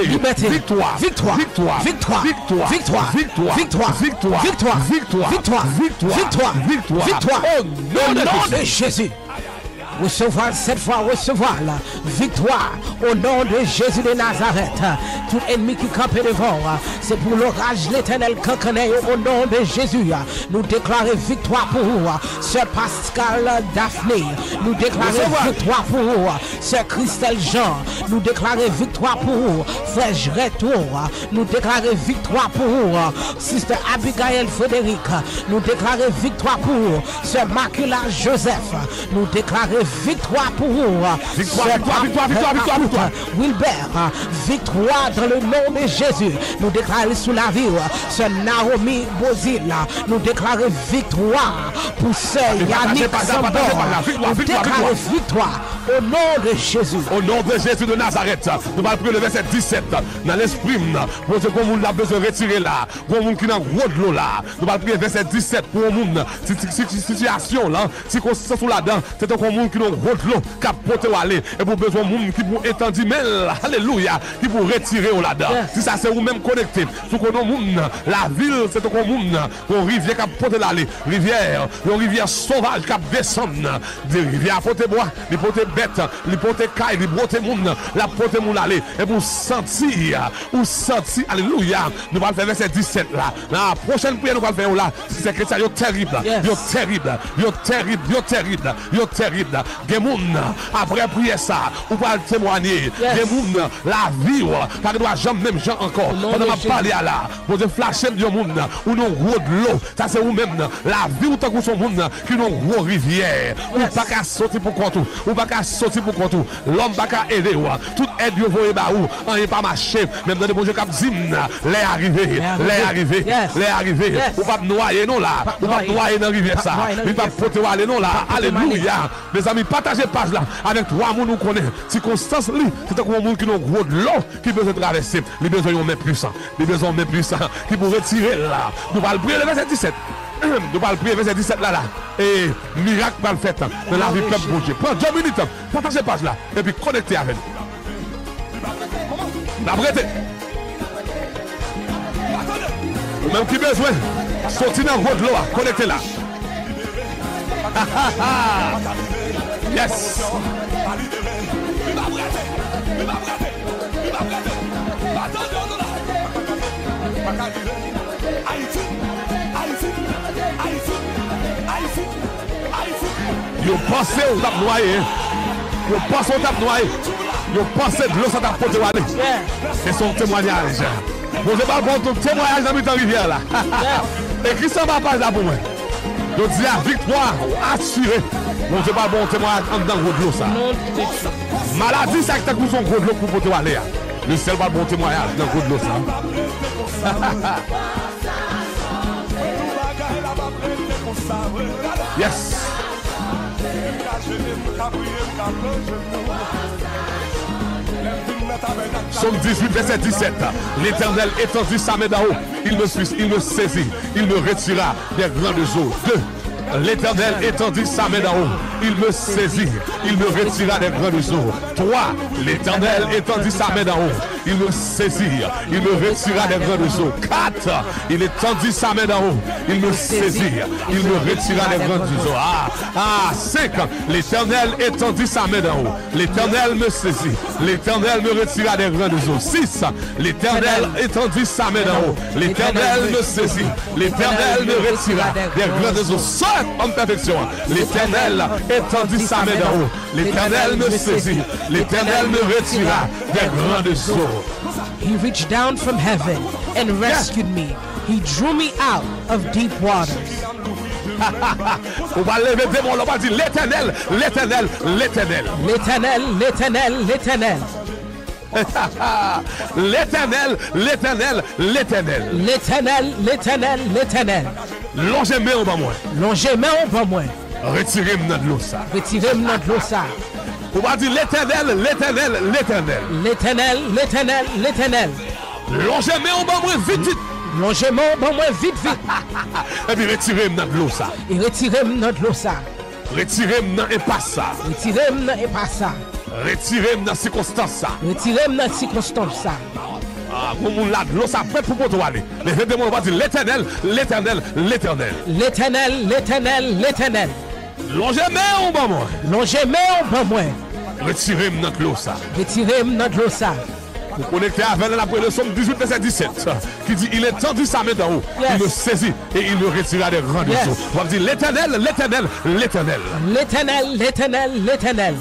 liberté, victoire, victoire, victoire, victoire, victoire, victoire, victoire, victoire, victoire, victoire, victoire, victoire, victoire, victoire, au nom de Jésus. Recevoir cette fois, recevoir la victoire au nom de Jésus de Nazareth. Tout ennemi qui campe devant, c'est pour l'orage l'Éternel qui connaît au nom de Jésus. Nous déclarons victoire pour vous, Sœur Pascal Daphné. Nous déclarons victoire pour vous, Sœur Christelle Jean. Nous déclarons victoire pour vous, Frère Retour. Nous déclarons victoire pour vous, Sister Abigail Frédéric. Nous déclarons victoire pour vous, Sœur Macula Joseph. Nous déclarons victoire pour vous. Victoire, victoire, victoire, victoire, victoire, victoire. Wilbert, victoire dans le nom de Jésus. Nous déclarons sous la vie, Sœur Naomi Bozil. Nous déclarons victoire pour Sœur Yannick Sambor. Nous déclarons victoire au nom de Jésus. Au nom de Jésus de Nazareth. Nous allons prier le verset 17 dans l'esprit. Pour ce qu'on a besoin de retirer là. Pour monde qui n'a pas de l'eau là. Nous allons prier le verset 17 pour un monde. Situation là. Si on se sous là-dedans, c'est un monde qui n'a pas de l'eau. Qui a porté ou aller. Et pour besoin de monde qui pour étendre mais alléluia. Qui pour retirer ou là-dedans. Si ça c'est vous-même connecté. Si on a monde. La ville c'est un monde. Une rivière qui a porté l'aller. Rivière. Une rivière sauvage qui a descendu. Des rivières à porter bois. Des porter bête, les porter caille, les porter monde, la porter moun aller. Et pour sentir, alléluia. Nous allons faire verset 17 là. La prochaine prière, nous allons faire là. C'est chrétien, yo terrible, yo terrible, yo terrible, yo terrible, yo terrible. Gen moun, après prier ça, ou pas témoigner. Gen moun, la vie, pas que doit jamais même gens encore. On m'a parlé à là. Vous devez flasher de moun, ou non gros de l'eau. Ça c'est vous-même, la vie ou tant que son moun, qui non gros rivière. Ou pas qu'à sauter pour compte. Ou pas qu'à sortir pour compte. L'homme pas qu'à aider. Tout aide vous voyez bah où. On n'est pas marché. Même dans les bons jeux cap zim. Les arrivés. Les arrivés. Les arrivés. Ou pas noyer non là. Ou pas noyer dans la rivière ça. Il pas porter aller non là. Alléluia. Mes amis, partagez page là. Avec trois moun nous connaît. Circonstance li. C'est un monde qui n'a gros de l'eau. Qui besoin de traverser. Les besoins ont même puissant. Les besoins même puissant. Qui pour retirer là. Nous allons prier le verset 17. Nous allons prier verset 17 là. Et miracle va le faire dans la vie peuple bon Dieu. Prends 2 minutes, partagez page là. Et puis connectez avec nous. N'abretez. Ou même qui besoin, sortir dans le road là, connectez là. Yes. Yo pensez au tap noyé. Yo pensez au tap noyé. Yo pensez de l'eau ça t'a porté aller. C'est son témoignage. Vous n'avez pas bon ton témoignage dans la rivière là. Écris ça ma page là pour moi. Je dis la victoire assurée. Vous n'avez pas bon témoignage dans le l'eau ça. Maladie ça qui t'a coupé son gros de l'eau pour porter aller. Le seul pas bon témoignage dans le gros de l'eau ça. Yes. Somme 18, verset 17. L'Éternel étendit sa main d'en haut. Il me saisit. Il me retira des grandes eaux. 2. L'Éternel étendit sa main d'en haut. Il me saisit. Il me retira des grandes eaux. 3. L'Éternel étendit sa main d'en haut. Il me saisit. Il me retira des grandes eaux. 4. Il étendit sa main d'en haut. Il me saisit. Il me retira des grandes eaux. 5. L'Éternel étendit sa main d'en haut. L'Éternel me saisit. L'Éternel me retira des grandes eaux. 6. L'Éternel étendit sa main d'en haut. L'Éternel me saisit. L'Éternel me retira des grandes eaux. En perfection. L'Éternel étendit sa main d'en haut. L'Éternel me saisit. L'Éternel me retira des grandes eaux. He reached down from heaven and rescued me. He drew me out of deep waters. On va lever des mots, on va dire l'Éternel, l'Éternel, l'Éternel. L'éternel, l'éternel, l'éternel. L'éternel, l'éternel, l'éternel. L'éternel, l'éternel, l'éternel. Longez main en bas moi. Longez main en bas moi. Retirez-moi de l'eau ça. Retirez-moi de l'eau ça. On va dire l'éternel, l'éternel, l'éternel. L'éternel, l'éternel, l'éternel. Longez main en bas moi, vite, vite. Longez main en bas moi, vite, vite. Et puis retirez-moi de l'eau ça. Et retirez-moi de l'eau ça. Retirez-moi et pas ça. Retirez-moi et pas ça. Retirez-moi dans circonstance ça. Retirez-moi dans circonstance ça. Ah, pour mon là, l'eau ça prêt pour toi aller. Levez-moi, on va dire l'éternel, l'éternel, l'éternel. L'éternel, l'éternel, l'éternel. Longez main en bas moi. Longez main en bas moi. Retirez-moi de l'eau ça. Retirez-moi de l'eau ça. Vous connectez avec la première Somme 18, verset 17, qui dit, il est tendu sa main d'en haut, il le saisit et il le retira des rangs de eau. On va dire l'éternel, l'éternel, l'éternel. L'éternel, l'éternel, l'éternel.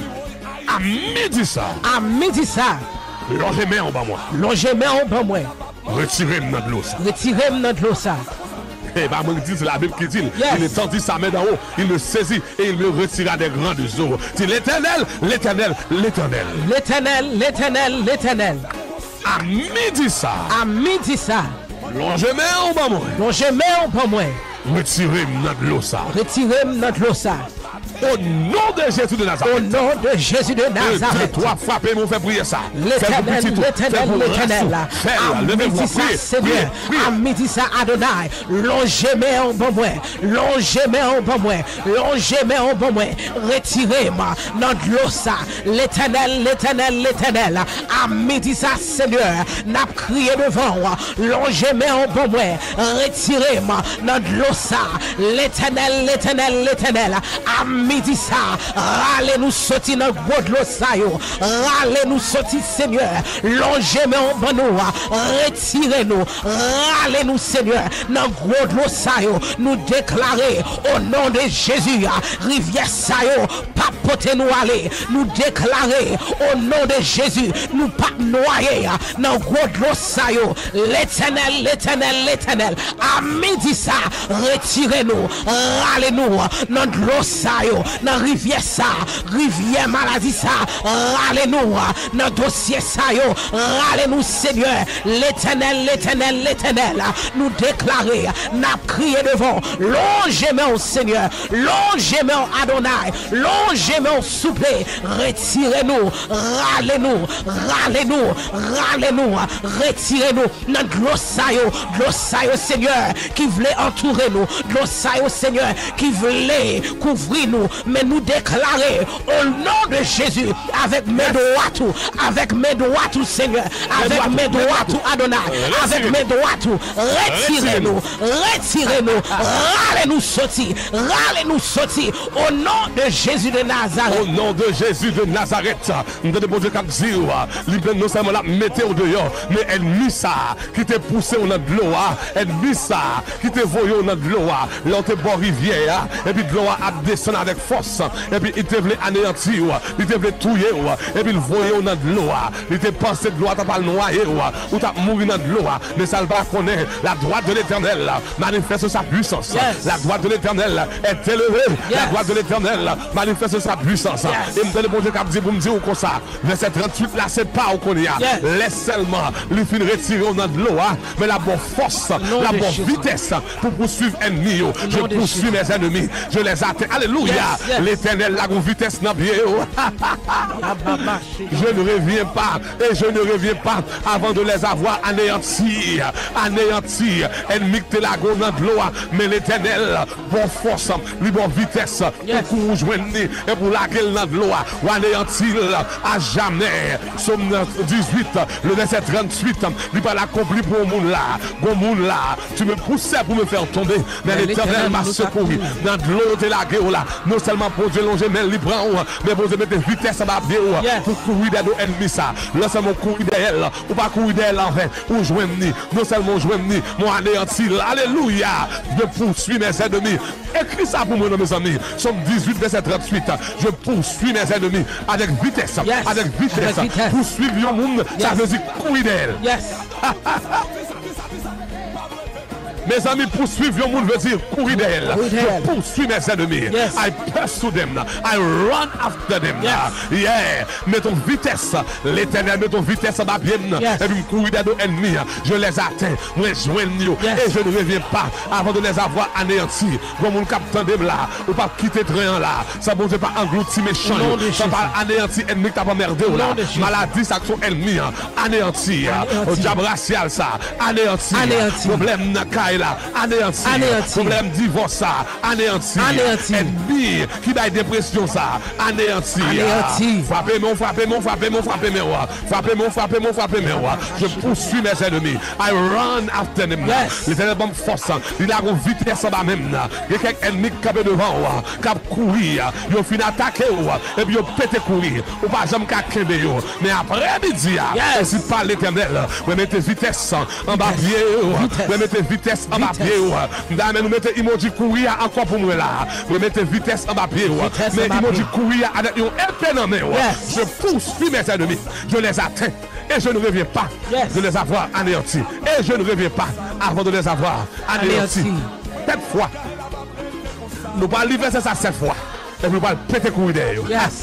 À midi ça. À midi ça. Longez main en bas moi. Longez main en bas moi. Retirez-moi de l'eau ça. Retirez-moi de l'eau ça. Eh bien, moi, c'est la Bible qui dit, il est tendu sa main d'en haut, il le saisit et il le retira des rangs de eau. C'est l'éternel, l'éternel, l'éternel. L'éternel, l'éternel, l'éternel. À midi ça. À midi ça. Longez main en bas moi. Longez main en bas moi. Retirez-moi de l'eau ça. Retirez-moi de l'eau ça. Au nom de Jésus de Nazareth. Au nom de Jésus de Nazareth. Toi frappez, mon fait prier ça. L'éternel, l'éternel, l'éternel. À midi ça, Seigneur. À midi ça, Adonai. Longez main en bas moi. Longez main en bas moi. Longez main en bas moi. Retirez-moi dans de l'eau ça. L'éternel, l'éternel, l'éternel. À midi ça, Seigneur. N'a crié devant moi. Longez main en bas moi. Retirez-moi dans de l'eau ça. L'éternel, l'éternel, l'éternel. À midi ça, râlez-nous sortir dans le bois de l'eau ça yo. Râlez-nous sortir, Seigneur. Longez-moi en bas nous. Retirez-nous. Râlez-nous, Seigneur. Dans le bois de l'eau ça yo. Nous déclarer au nom de Jésus. Rivière ça yo. Pas porter nous aller. Nous déclarer au nom de Jésus. Nous pas noyer. Dans le bois de l'eau ça yo. L'éternel, l'éternel, l'éternel. À midi ça, retirez-nous. Râlez-nous. Dans de l'eau ça yo. Dans rivière ça, rivière maladie ça, râlez-nous. Dans dossier ça yo, râlez-nous, Seigneur. L'éternel, l'éternel, l'éternel. Nous déclarer, n'a crié devant. Longez-moi, Seigneur. Longez-moi, Adonai. Longez-moi, souple. Retirez-nous. Râlez-nous. Râlez-nous. Râlez-nous. Retirez-nous. Dans de l'eau ça yo, Seigneur, qui voulait entourer nous. De l'eau ça yo, Seigneur, qui voulait couvrir nous, mais nous déclarer au nom de Jésus, avec mes droits, avec mes droits, Seigneur, avec mes droits, Adonai, avec mes droits, retirez-nous, retirez-nous, râlez-nous sortir, au nom de Jésus de Nazareth. Au nom de Jésus de Nazareth, nous devons poser comme dire, non seulement la mettez au dehors, mais ennemi ça, qui te poussé au nom de l'eau, ennemi ça, qui te voyait au nom de l'eau, là te boit rivière, et puis de l'eau a descendu avec force, et puis il te voulait anéantir, il te voulait tuer, et puis il voyait au nom de l'eau, il te pensait de l'eau, t'as pas le noyer, ou t'as mouru dans de l'eau, mais ça va connaître la droite de l'Éternel, manifeste sa puissance, la droite de l'Éternel est élevée, la droite de l'Éternel manifeste sa puissance, et me donne le bon Dieu qui a dit pour me dire comme ça, verset 38 là c'est pas au qu'on y a, laisse seulement lui fin retirer au nom de l'eau, mais la bonne force, la bonne vitesse pour poursuivre ennemis, je poursuis mes ennemis, je les atteins, alléluia, l'Éternel la vitesse n'a bien, je ne reviens pas, et je ne reviens pas avant de les avoir anéantis, ennemi que la go dans de l'eau, mais l'Éternel, bonne force, lui bonne vitesse, pour vous joindre, et pour laquelle dans de l'eau, ou anéantir à jamais, Somme 18, le verset 38, lui pas l'accompli pour le monde là, tu me poussais pour me faire tomber, mais l'Éternel m'a secouru, dans de l'eau de la guerre là, non seulement pour Dieu longer, mais libre, mais pour Dieu mettre vitesse à ma vie, pour courir derrière nos ennemis ça, non seulement courir derrière, ou pas courir derrière l'envers, ou joindre, non seulement joindre, mon anéantir, alléluia, je poursuis mes ennemis, écris ça pour moi mes amis, Somme 18, verset 38, je poursuis mes ennemis avec vitesse, poursuivre le monde, ça veut dire courir d'elle. Mes amis poursuivent, le monde veut dire courir derrière. Courir derrière. Je poursuis mes ennemis. Yes. I pursue them. I run after them. Yes. Yeah. Mettons vitesse. L'éternel, mettons vitesse en bas bien. Yes. Et puis courir derrière nos ennemis. Je les atteins. Moi, je joigne. Yes. Et je ne reviens pas avant de les avoir anéantis. Comme mon capitaine de là. Ou pas quitter train là. Ça bon, c'est pas englouti méchant. Au nom de Ça Jésus. pas anéanti ennemi que t'as pas merdé. Au nom de Jésus. Maladie, ça que son ennemi. Anéanti. Au diable racial, ça. Anéanti. Anéanti. Problème nakaï là. Anéanti. Anéanti. Problème divorce, ça. Anéanti. Anéanti. Ennemi qui a dépression, ça. Anéanti. Anéanti. Frappez-moi, frappez-moi, frappez-moi, frappez-moi. Frappez-moi, frappez-moi, frappez-moi. Je poursuis mes ennemis. I run after them. Yes. L'éternel bombe force. Il a une vitesse en bas même. Il y a quelques ennemis qui sont devant, qui ont couru. Ils ont fini attaquer, et puis ils ont pété courir. Ou pas jamais qu'à kembe. Mais après-midi, Yes. si par l'éternel, vous mettez vitesse en bas pied. Vitesse. Vous mettez vitesse en bas pied. Mais nous mettez emoji courir encore pour moi là. Vous mettez vitesse en bas pied. Vitesse Mais en bas emoji pied. courir avec une épée dans mes mains. Yes. Je poursuis mes ennemis. Je les atteins. Et je ne reviens pas Yes. de les avoir anéantis. Et je ne reviens pas avant de les avoir anéantis. Anéantis. Cette fois, nous allons livrer ça 7 fois. Et nous allons péter courir derrière. Yes.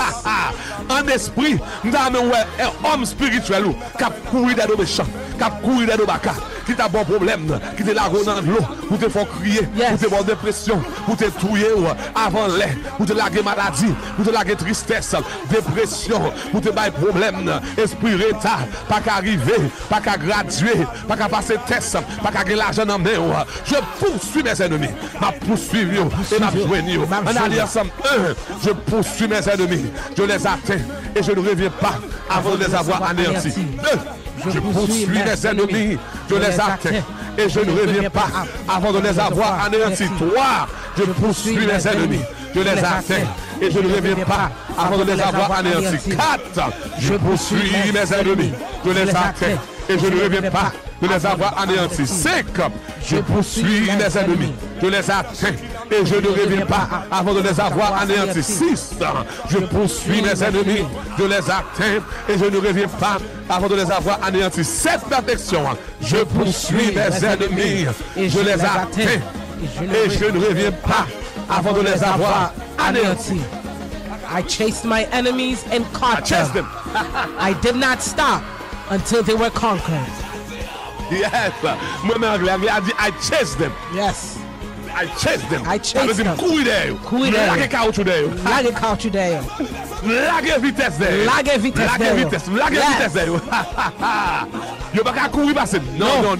En esprit, nous avons un homme spirituel qui a couru derrière nos méchants, qui a couru derrière nos bacas, qui a bon problème, qui te lague dans l'eau, pour te faire crier, Yes. pour te avoir dépression, pour te touiller avant l'air, pour te laguer maladie, pour te laguer tristesse, dépression, pour te bailler problème, esprit retard, pas qu'à arriver, pas qu'à graduer, pas qu'à passer test, pas qu'à gagner l'argent dans mes mains. Je poursuis mes ennemis, ma poursuivre et ma joigne. On allait ensemble. Je poursuis mes ennemis, je les atteins et je ne reviens pas avant de les avoir anéantis. 2. Je poursuis mes ennemis, je les atteins et je ne reviens pas avant de les avoir anéantis. 3. Je poursuis mes ennemis, je les atteins et je ne reviens pas avant de les avoir anéantis. 4. Je poursuis mes ennemis, je les atteins et je ne reviens pas de les avoir anéantis. 5. Je poursuis mes ennemis, je les atteins et je ne reviens pas avant de les avoir anéantis. 6. Je poursuis mes ennemis, je les atteins et je ne reviens pas avant de les avoir anéantis. 7. Perfection. Je poursuis mes ennemis, je les atteins et je ne reviens pas avant de les avoir anéantis. I chased my enemies and I caught chased them. them. I did not stop until they were conquered. Yes. Moi-même anglais a dit I chased them. Yes. I chased them. I chased them. Courir derrière. Courir derrière. Laguer caoutchouc derrière. Lague caught you there. Laguer vitesse derrière. Laguer vitesse Laguer derrière. vitesse. Laguer Yes. vitesse derrière. Yo pas qu'à courir passer. Non.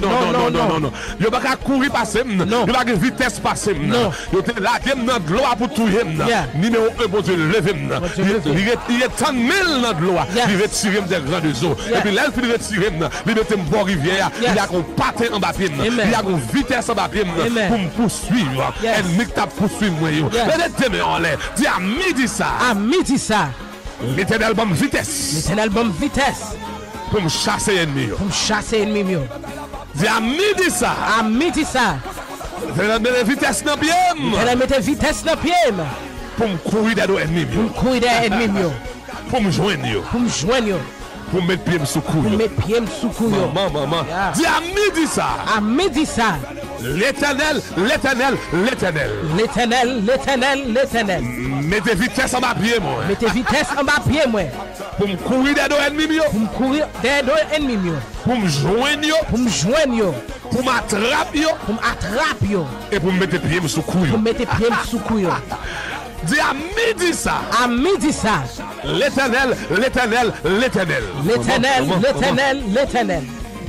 Yo pas qu'à courir passer. Non. Yo pas qu'à vitesse passer. Non. Yo te laguer dans de l'eau pour tout. Yeah. Numéro 1 pour Dieu lever. Dieu lever. Il est tant mille dans de l'eau. Yes. Il retire des grandes eaux. Yeah. Et puis là il retire. Il met une bonne rivière. Yes. Il a qu'on pâté en bas pied. Amen. Il a qu'on vitesse en bas pied Amen. pour me poursuivre. Yes. Elle t'a poursuivre moi. Yes. Mettez mes en l'air. Dis à midi ça. À midi ça, L'éternel bombe vitesse l'éternel bombe vitesse pour me chasser ennemi. pour me chasser ennemi mieux. Dis à midi ça. À midi ça, L'éternel met vitesse dans pied l'éternel mette vitesse dans pied pour me courir derrière ennemi. pour me courir des ennemis mieux, Pour me joindre. pour me joindre, Pour mettre pied sous pour couille. mettre pied sous couille. Maman. Yeah. Dis à midi ça. À midi ça, L'éternel. l'éternel, Mettez vitesse en bas pied moi. mettez vitesse en bas pied moi, Pour me courir derrière ennemi. pour me courir des deux ennemis mieux, Pour me joindre. pour me joindre, Pour m'attraper. pour m'attraper, Et pour me mettre pied sous couille. pour mettre pied sous couille. Dis à midi ça. À midi ça, L'éternel. l'éternel,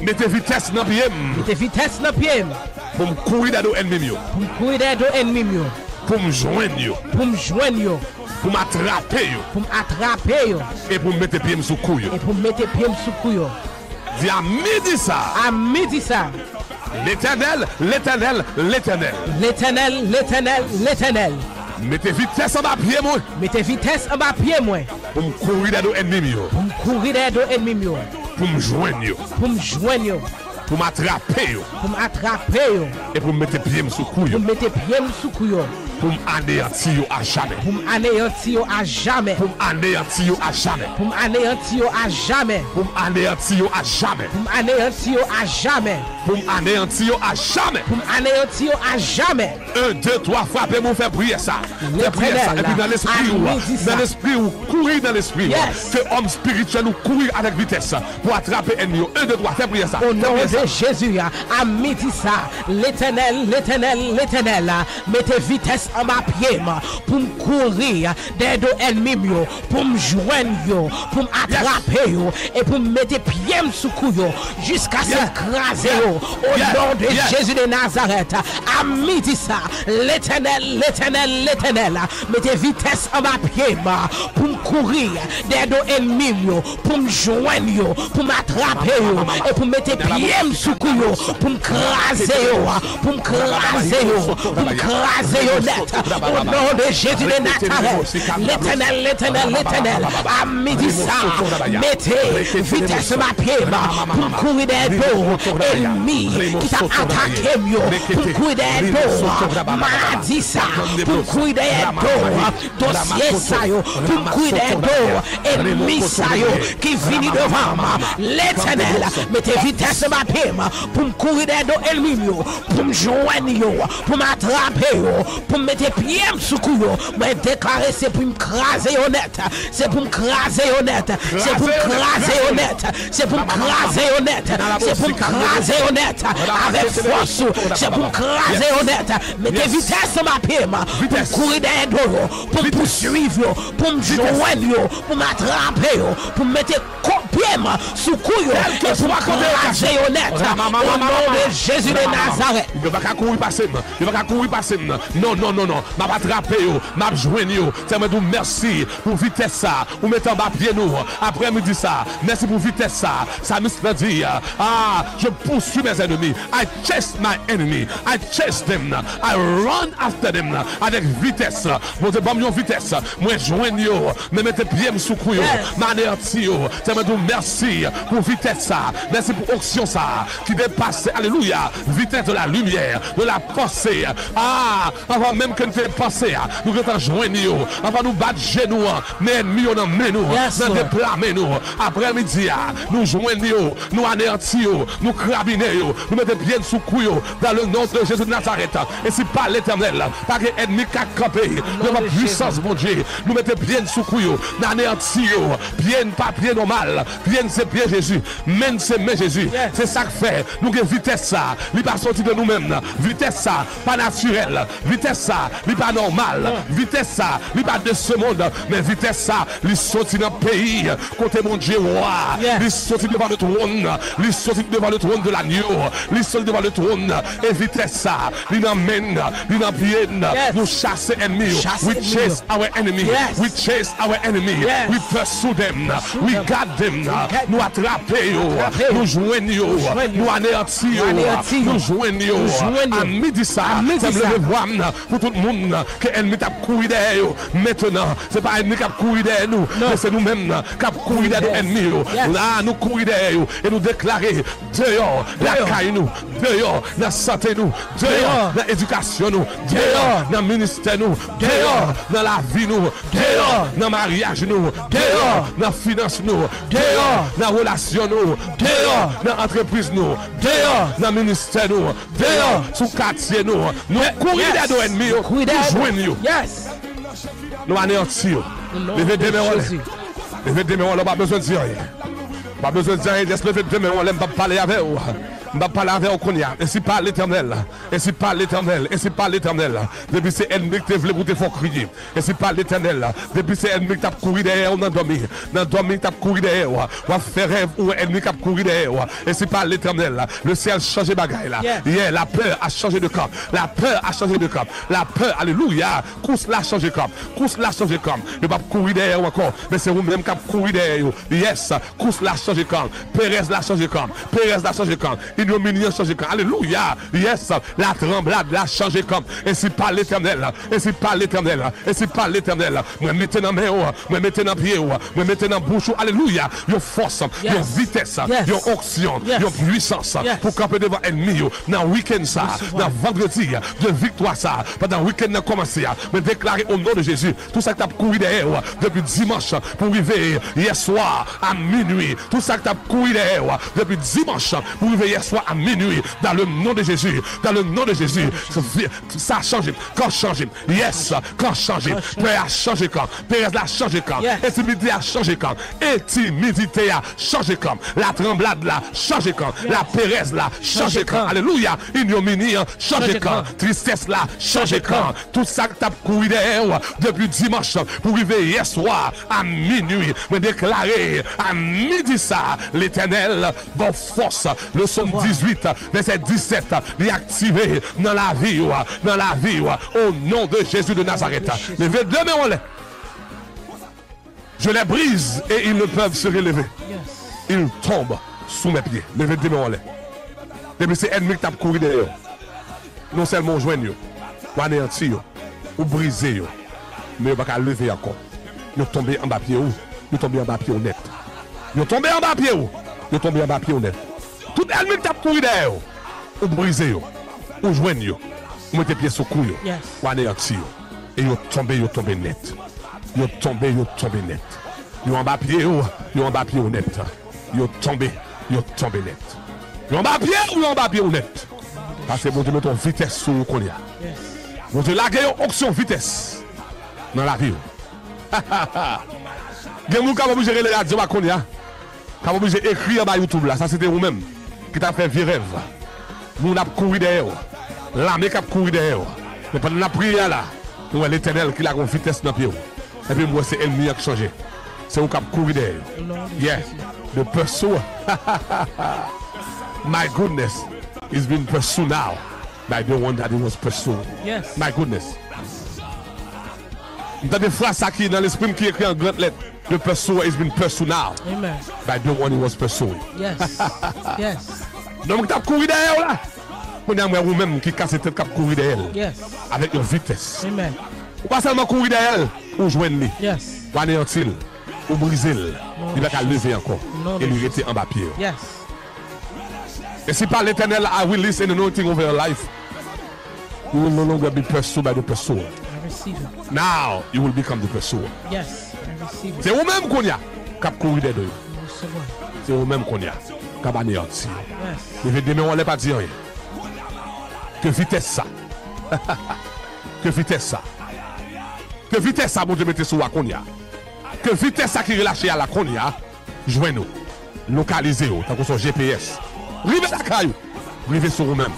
Mettez vitesse dans pied. mettez vitesse dans pied Pour me courir derrière ennemi. pour me courir des deux ennemis mieux, Pour me joindre. pour me joindre, Pour m'attraper. pour m'attraper Et pour me mettre pied sous couille. et pour mettre pied sous couille. Dis à midi ça. À midi ça, L'éternel. l'éternel, Mettez vitesse en bas pied moi. mettez vitesse en bas pied moi, Pour me courir derrière ennemi. pour me courir des deux ennemis mieux, Pour me joindre. pour me joindre, Pour m'attraper. pour m'attraper, Et pour me mettre pied sous couille. pour mettre pied sous couille. Pour m'anéantir à jamais. Pour m'anéantir à jamais. Pour m'anéantir à jamais. Pour m'anéantir à jamais. Pour m'anéantir à jamais. Pour m'anéantir à jamais. Pour m'anéantir à jamais. Pour m'anéantir à jamais. 1, 2, 3, frappez-moi, faites prier ça. Faites prier ça. Et puis dans l'esprit, ou courir dans l'esprit. Yes. Que homme spirituel ou courir avec vitesse pour attraper ennemi. 1, 2, 3, faites prier ça. Au nom de Jésus, à midi ça, l'Éternel, mettez vitesse en ma pied pour me courir des deux ennemis, pour me joindre, pour m'attraper et pour me mettre pied sous couille jusqu'à s'écraser. Au nom de Jésus de Nazareth, à midi ça, l'Éternel, mettez vitesse en ma pied pour me courir des deux ennemis, pour me joindre, pour m'attraper et pour mettre pied sous couille, pour me craser, pour me craser net. Au nom de Jésus de Nazareth, l'Éternel, à midi ça, mettez vitesse ma pied pour courir des dos ennemis qui t'a attaqué pour courir des dos mardi ça, pour courir des dos dossier ça, pour courir des dos ennemis ça qui finit devant moi. L'Éternel, mettez vitesse ma pied pour me courir des dos ennemis, pour me joindre, pour m'attraper, pour me mettre pied sous couille, mais déclarer c'est pour me craser honnête, c'est pour me craser honnête, c'est pour me craser honnête, c'est pour me craser honnête, c'est pour me craser honnête, avec force, c'est pour me craser honnête, mettez vitesse ma pied, pour me courir des dos, pour me poursuivre, pour me joindre, pour m'attraper, pour me mettre pied sous couille, et pour me craser honnête, au nom de Jésus de Nazareth. Il ne va pas courir passer, non, m'a attrapé, m'a joindre, c'est me dire merci pour vitesse ça, ou mettre en bas pied nous, après me dit ça, merci pour vitesse ça me dit, je poursuis mes ennemis, I chase my enemy, I chase them, I run after them, avec vitesse, mon Dieu, bon vitesse, moi joindre, me mettre pied sous couille, m'anéantir, c'est me dire merci pour vitesse ça, merci pour action ça, qui dépasse, alléluia, vitesse de la lumière, de la pensée, avant même que nous fassions penser, nous devons joindre, avant nous battre genoux, mais ennemis on emmène nous, nous déplacer nous, après-midi, nous joignons, nous anéantissons, nous crabinons, nous mettons bien sous couille dans le nom de Jésus de Nazareth. Et si pas l'Éternel, pas que l'ennemi qui a campé, de ma puissance, mon Dieu, nous mettons bien sous couille, nous anéantissons, bien pas bien normal, bien c'est bien Jésus, même c'est mais Jésus, c'est ça que fait, nous avons vitesse ça, il pas sorti de nous-mêmes, vitesse ça, pas naturel, vitesse ça, il pas normal, vitesse ça, il pas de ce monde, mais vitesse ça, il sorti dans le pays, côté mon Dieu roi, il sorti devant le trône, il sorti devant le trône de l'agneau, il sorti devant le trône, et vitesse ça, il emmène, il emmène, nous chasser ennemis, we chase our enemy, we chase our enemy, we pursue them, we guard them, nous attraper, nous joignons, nous anéantissons, nous joignons, à midi ça, c'est le voir pour tout le monde que l'ennemi t'a couru derrière, maintenant, c'est pas l'ennemi qui a couru derrière nous, mais c'est nous-mêmes qui a couru derrière l'ennemi, là nous courir derrière et nous déclarer dehors la caille nous, dehors la santé nous, dehors la éducation nous, dehors dans le ministère nous, dehors dans la vie nous, dehors dans le mariage nous, dehors dans la finance nous, dehors dans la relation nous, dehors dans l'entreprise nous, dehors dans le ministère nous, dehors sous quartier nous, nous courir derrière l'ennemi, nous joignons, nous anéantissons, levez des mains, levez des mains, on n'a pas besoin de dire rien. Pas besoin de dire, laisse lever demain, on n'aime pas parler avec vous. On va parler avec vous. Et si pas l'Éternel, et si pas l'Éternel, et si pas l'Éternel, depuis c'est ennemi qui te voulait pour te faire crier. Et si pas l'Éternel, depuis c'est ennemi qui t'a couru derrière, on a dormi. Dans dormi, t'as couru derrière, on va faire rêve ou ennemi qui a couru derrière. Et si pas l'Éternel, le ciel a changé bagaille là. Hier, la peur a changé de camp. La peur a changé de camp. La peur, alléluia, course l'a changé de camp. Course l'a changé de camp. Ne pas courir derrière encore, mais c'est vous-même qui a couru derrière. Yes, course l'a changé de camp. Pérez l'a changé de camp. Pérez l'a changé de camp. Il y a mini changé comme. Alléluia. Yes. La tremblade l'a changé comme. Ainsi par l'Éternel. Ainsi par l'Éternel. Ainsi par l'Éternel. Moi mettez dans mes moi mettez dans pied, moi mettez dans bouche. Alléluia. Une force, une vitesse, une onction, une puissance pour camper devant l'ennemi. Dans le week-end ça, dans vendredi de victoire ça, pendant le week-end a commencé. Mais déclarer au nom de Jésus tout ça que tu as couru derrière depuis dimanche pour arriver hier soir à minuit. Tout ça que tu as couru derrière depuis dimanche pour arriver hier soir à minuit. Dans le nom de Jésus, dans le nom de Jésus, ça a changé. Quand changé, yes, quand changé, Père a changé quand, Père a changé quand, intimidité a changé quand, intimidité a changé quand, la tremblade là changé quand, la Pérez là changé quand, alléluia, ignominie changé quand, tristesse là changé quand, tout ça que tu as couru derrière depuis dimanche pour arriver hier soir à minuit, me déclarer à midi ça, l'Éternel, bon force, le psaume 18, verset 17, l'y activer dans la vie, au nom de Jésus de Nazareth. Levez deux mains en l'air. Je les brise et ils ne peuvent se relever. Ils tombent sous mes pieds. Levez deux mains en l'air. Depuis c'est ennemi qui t'a couru derrière. Non seulement joindre, ou anéantir, ou briser, mais pas qu'à lever encore. Ils tombent en bas pied ou, ils tombent en bas pied net. Ils tombent en bas pied ou, ils tombent en bas pied net. Tout ennemi qui t'a couru derrière, ou briser, ou joindre, ou mettre pieds sous couille, ou anéantir. Et ils tombent net. Ils tombent net. Ils en bas pied ou, ils en bas pied net. Ils tombent net. Ils en bas pied ou en bas pied net. Parce que bon Dieu met ton vitesse sur le collier. Bon Dieu la gagne option vitesse dans la vie. Gen nous capable gérer les radios à Konya. Capable de écrire sur YouTube là, ça c'était vous-même qui t'a fait vieux rêve. Nous n'a couru derrière. L'armée qui a couru derrière. Mais pendant la prière là, nous l'Éternel qui a une vitesse dans pied. Et puis moi c'est ennemi qui a changé. C'est vous qui a couru derrière. Yeah. The pursuer. My goodness. He's been pursued now by the one that he was pursuing. Yes. My goodness. Dans des phrases qui dans l'esprit qui écrit en grande lettre, the pursuer has been pursued now. Amen. By the one he was pursuing. Yes. Yes. Donc tu as couru derrière là. On a vous-même qui casse tête qui couru derrière. Yes. Avec une vitesse. Amen. Ou pas seulement courir derrière, ou joindre lui. Yes. Ou anéantir, ou briser. Il va qu'à lever encore. Et lui rester en bas pied. Yes. Et si par l'Éternel, I will listen and anointing over your life, you will no longer be pursued by the pursuer. I receive it. Now, you will become the pursuer. Yes. I receive it. C'est vous-même qu'on y a, qui a couru derrière. Recevoir. C'est vous-même qu'on y a, qui a anéanti. Yes. Mais demain, on ne pas dire rien. Que vitesse ça. Que vitesse ça. Que vitesse ça, mon Dieu, mettez sur la qu'on y a. Que vitesse ça qui relâche à la qu'on y a. Joignez-nous. Localisez-vous, tant qu'on soit GPS. Rivez la caillou. Rivez sur vous-même.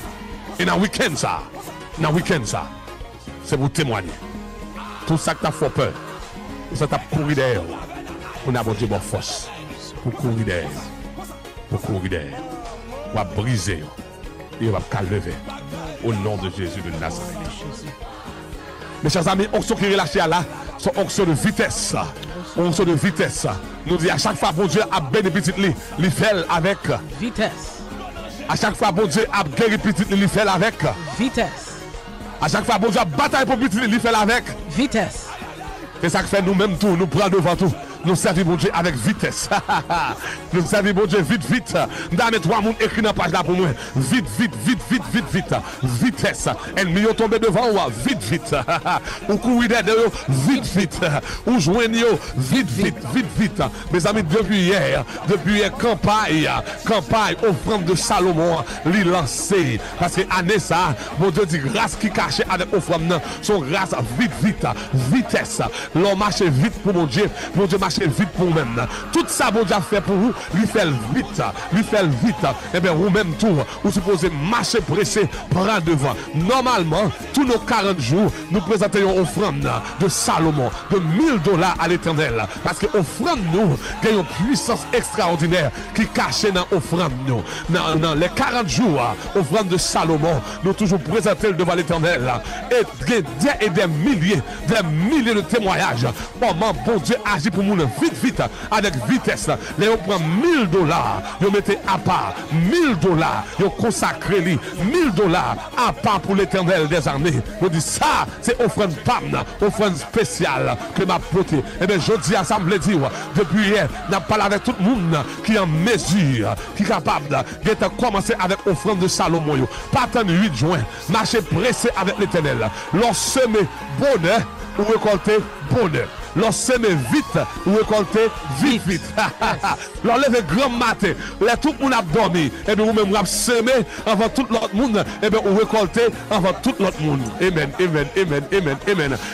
Et dans le week-end ça. Dans le week-end ça. C'est pour témoigner. Tout ça que tu as fait peur. Tout ça que tu as couru derrière. On a bon Dieu bonne force. Pour courir derrière. Pour courir derrière. On va briser. Et on va lever. Au nom de Jésus de Nazareth. Mes chers amis, onction qui est relâchée à là, son onction de vitesse. Onction de vitesse. Nous dit à chaque fois, bon Dieu a béni petit lit, il fait avec vitesse. À chaque fois, bon Dieu a guéri petit lit, il fait avec vitesse. À chaque fois, bon Dieu a bataille pour petit lit, il fait avec vitesse. C'est ça que fait nous-mêmes tout, nous prenons devant tout. Nous servons bon Dieu avec vitesse. Nous servons bon Dieu vite, vite. Nous avons trois personnes écrit dans la page là pour moi. Vite, vite, vite, vite, vite, vite. Vitesse. Ennemi est tombé devant vous. Vite, vite. Ou courir derrière vous. Vite, vite. Ou joignez vite, vite, vite, vite. Mes amis, depuis hier, campagne, offrande de Salomon, l'y lancé. Parce que année ça, mon Dieu dit grâce qui cachait avec offrande, son grâce vite, vite. Vitesse. L'on marche vite pour mon Dieu marche vite pour vous-même. Tout ça, bon Dieu a fait pour vous, lui fait vite. Et bien, vous-même tout, vous supposez marcher pressé, prendre devant. Normalement, tous nos 40 jours, nous présentons une offrande de Salomon de $1000 à l'Éternel. Parce que offrande nous, il y a une puissance extraordinaire qui cache dans l'offrande nous. Dans les 40 jours, offrande de Salomon, nous toujours présentons devant l'Éternel. Et des milliers de témoignages. Comment bon Dieu agit pour nous vite, avec vitesse. Là, on prend $1000, vous mettez à part $1000, vous consacrez $1000 à part pour l'Éternel des armées. Vous dites ça, c'est offrande PAM, offrande spéciale que m'a portée. Eh bien, je dis à ça, me le dire, depuis hier, n'a parlé avec tout le monde qui est en mesure, qui est capable de commencer avec offrande de Salomon. Pas attendre 8 juin, marcher pressé avec l'Éternel. Lorsque semer bonheur, ou récolter bonheur. Lorsque semer vite, ou récolter vite. Lorsque lever grand matin, là tout le monde a dormi, et bien vous-même vous avez semé avant tout l'autre monde, et bien vous récoltez avant tout l'autre monde. Amen.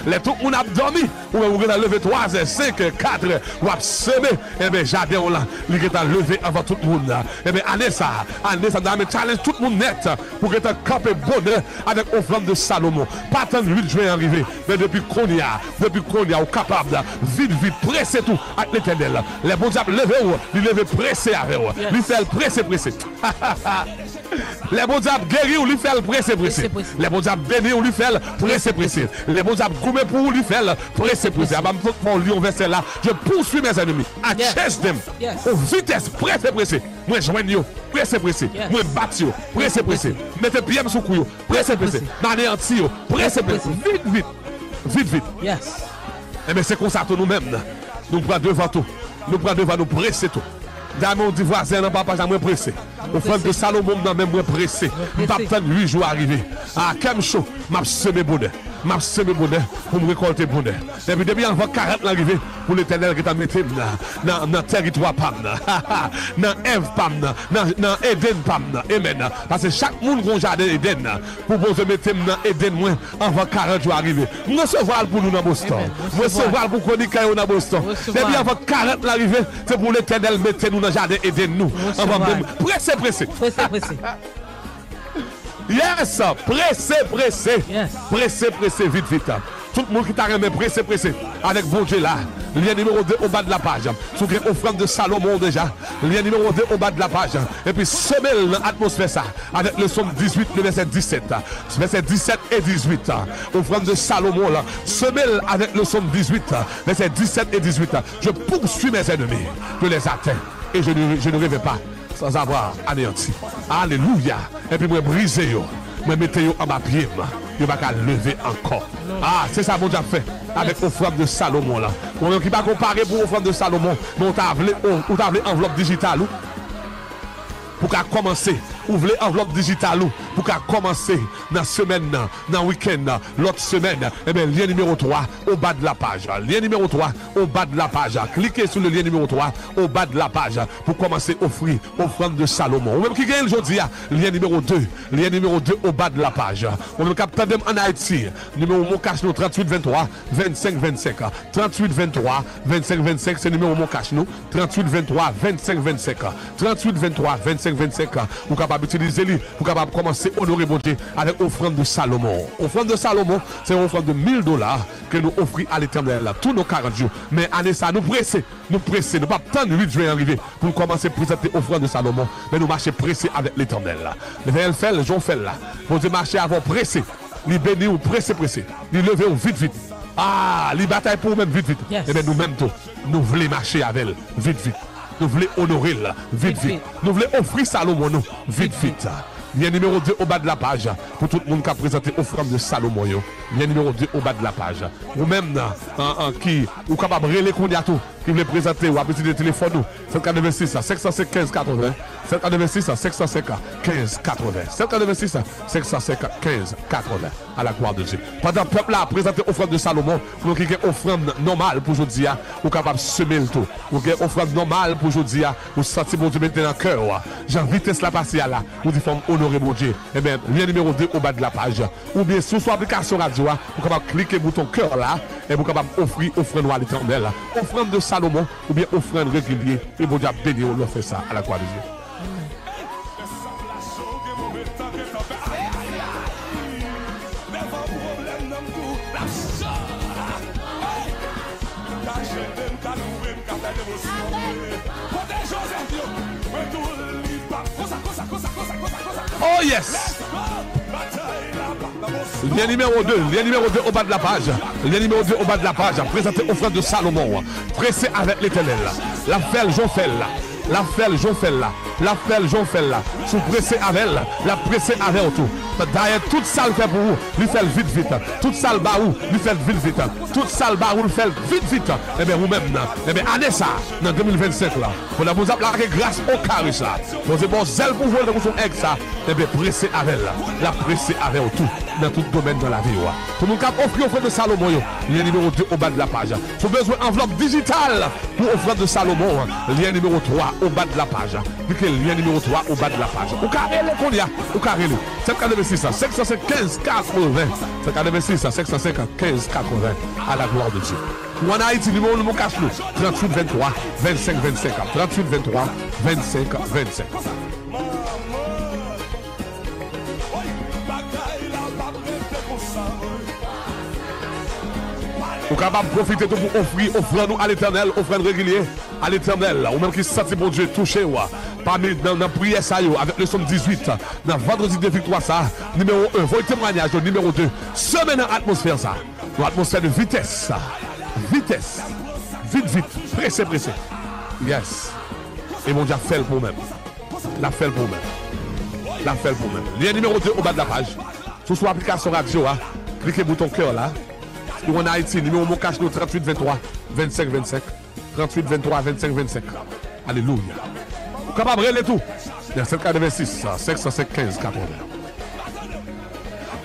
Là tout le monde a dormi, ou vous avez levé 3h, 5h, 4h, vous avez semé, et bien jardin là, vous avez levé avant tout le monde. Et bien année ça, nous avons challenge tout le monde net pour que tu camper bonheur avec offrande de Salomon. Pas attendre 8 juin arriver, mais depuis qu'on y a, capable vite, pressé tout avec l'Éternel. Les bons diables lever pressé avec eux. Lui fait pressé. Les bons diables guérir ou lui fait pressé. Les bons diables bénir ou lui fait pressé. Les bons diables goumer pour ou lui fait pressé. Pour lire au verset là, je poursuis mes ennemis. I chase them. Au vitesse, pressé. Moi joigne pressé. Moi battre pressé. Mettez pied sous couille, pressé. M'anéantir, pressé. Vite. Yes. Eh bien, c'est comme ça, nous-mêmes. Nous prenons devant tout. Nous presser tout. D'ailleurs, on dit voisin, non, papa, j'ai pressé. Au frère de Salomon, non, même pressé. Je vais attendre 8 jours arriver. Ah, comme chaud, m'a semé bonheur. Pour me récolter bonheur. Et puis, depuis avant 40 arrivé, pour l'Éternel qui t'a mis dans le territoire PAM, dans Ève PAM, dans Éden PAM. Amen. Parce que chaque monde qui a un jardin Éden, pour vous mettre dans Éden, moi, avant 40 jours arrivé. Nous recevons pour nous dans Boston. Nous recevons pour chroniquer dans Boston. Depuis avant 40 arrivé, c'est pour l'Éternel mettre nous dans le jardin Éden. Nous. Pressé. Yes, pressé. Yes. Pressé, vite. Tout le monde qui t'a remis pressé. Avec bon Dieu là. Lien numéro 2 au bas de la page. Sous offrande de Salomon déjà. Lien numéro 2 au bas de la page. Et puis semez l'atmosphère ça. Avec le psaume 18, le verset 17. Verset 17 et 18. Offrande de Salomon là. Semez avec le psaume 18. Verset 17 et 18. Je poursuis mes ennemis. Je les atteins. Et je ne rêve pas sans avoir anéanti. Alléluia. Et puis moi briser yo. Moi mettez yo en ma pied. Je ne vais pas lever encore. Ah, c'est ça mon Dieu fait avec l'offrande de Salomon là. On qui va comparer pour l'offrande de Salomon, mais on t'a appelé enveloppe digitale pour qu'à commencer. Ouvrez enveloppe digitale pour qu'à commencer dans la semaine, dans le week-end, l'autre semaine. Eh bien, lien numéro 3 au bas de la page. Lien numéro 3 au bas de la page. Cliquez sur le lien numéro 3 au bas de la page pour commencer à offrir offrande de Salomon. Ou même qui gagne aujourd'hui, lien numéro 2. Lien numéro 2 au bas de la page. Ou même capteur en Haïti. Numéro mon cache nous 38 23 25 25. 38 23 25 25, c'est numéro mon cache nous. 38 23 25 25. 38 23 25 25. Ou capable d'utiliser lui pour capable commencer à honorer bon Dieu avec offrande de Salomon. Offrande de Salomon, c'est une offrande de $1000 que nous offrons à l'Éternel tous nos 40 jours. Mais année ça, nous pas attendre 8 juin arriver pour commencer à présenter offrande de Salomon, mais nous marcher pressé avec l'Éternel. Le fait, le Jean fait là. Pour dire marcher avant pressé, les bénir ou pressé. Les lever ou vite. Ah, les batailles pour même vite. Yes. Et bien nous-mêmes tout, nous voulons marcher avec elle vite. Nous voulons honorer là, vite. Nous voulons offrir Salomon, nous, vite. Lien numéro 2 au bas de la page. Pour tout le monde qui a présenté offrande de Salomon. Lien numéro 2 au bas de la page. Ou même qui ou capable de relayer qui voulait présenter ou appeler de téléphone nous. 786 505 15 80. 786 505 15 80. 786 505 15 80. À la gloire de Dieu. Pendant le peuple a présenté offrande de Salomon, nous qui avons offrande normale pour aujourd'hui, ou capable de semer le tout. Ou qui avons offrande normale pour aujourd'hui, ou sentir mon Dieu maintenant dans le cœur. J'ai vitesse la passer là. Ou dit forme honorer mon Dieu. Eh bien, lien numéro 2 au bas de la page. Ou bien sur son application radio, vous capable de cliquer bouton cœur là, et vous capable d'offrir offrande à l'Éternel. Offrande de Salomon, ou bien offrande régulière. Et mon Dieu a béni, on fait ça à la gloire de Dieu. Oh yes! Lien numéro 2, lien numéro 2 au bas de la page. Lien numéro 2 au bas de la page. Présentez offrande de Salomon. Pressé avec l'Éternel. La felle, j'en fais là. La felle, j'en fais là. La felle, j'en fais là. Sous pressé avec elle. La pressé avec autour. D'ailleurs, toute salle fait pour vous. Lui fait vite, vite. Toute salle barou, lui fait vite, vite. Toute salle barou, lui fait vite, vite. Eh bien, vous-même, eh bien, année ça, dans 2025 là. Pour vous appeler grâce au carré ça. Vous avez bon zèle pour vous, dans son ex ça. Eh bien, pressé avec elle. La pressé avec autour. Dans tout domaine dans la vie. Tout le monde a offert offrande de Salomon. Lien numéro 2 au bas de la page. Vous avez besoin d'enveloppe digitale pour offrande de Salomon. Lien numéro 3 au bas de la page. Cliquez lien numéro 3 au bas de la page. Au carré, qu'on y a. Au carré, 786 515 80. 786 515 80. À la gloire de Dieu. Ou en Haïti, numéro de mon cache-nous. 38 23 25 25. 38 23 25 25. Vous êtes capable de profiter pour offrir offrande à l'Éternel, offrande régulière à l'Éternel, ou même qui se sent bon Dieu touché, parmi dans la prière ça, avec le somme 18, dans vendredi de victoire ça, numéro 1, votre témoignage, numéro 2, semaine dans l'atmosphère ça, une atmosphère de vitesse, vitesse, vite, pressé, yes, et mon Dieu fait le pour même, la fait le pour même, la fait le pour même, lien numéro 2 au bas de la page, sur l'application radio, cliquez bouton cœur là. Ou en Haïti, numéro mon cache nous 38 23 25 25. 38 23 25 25. Alléluia. Vous capable de tout. 786 515 80.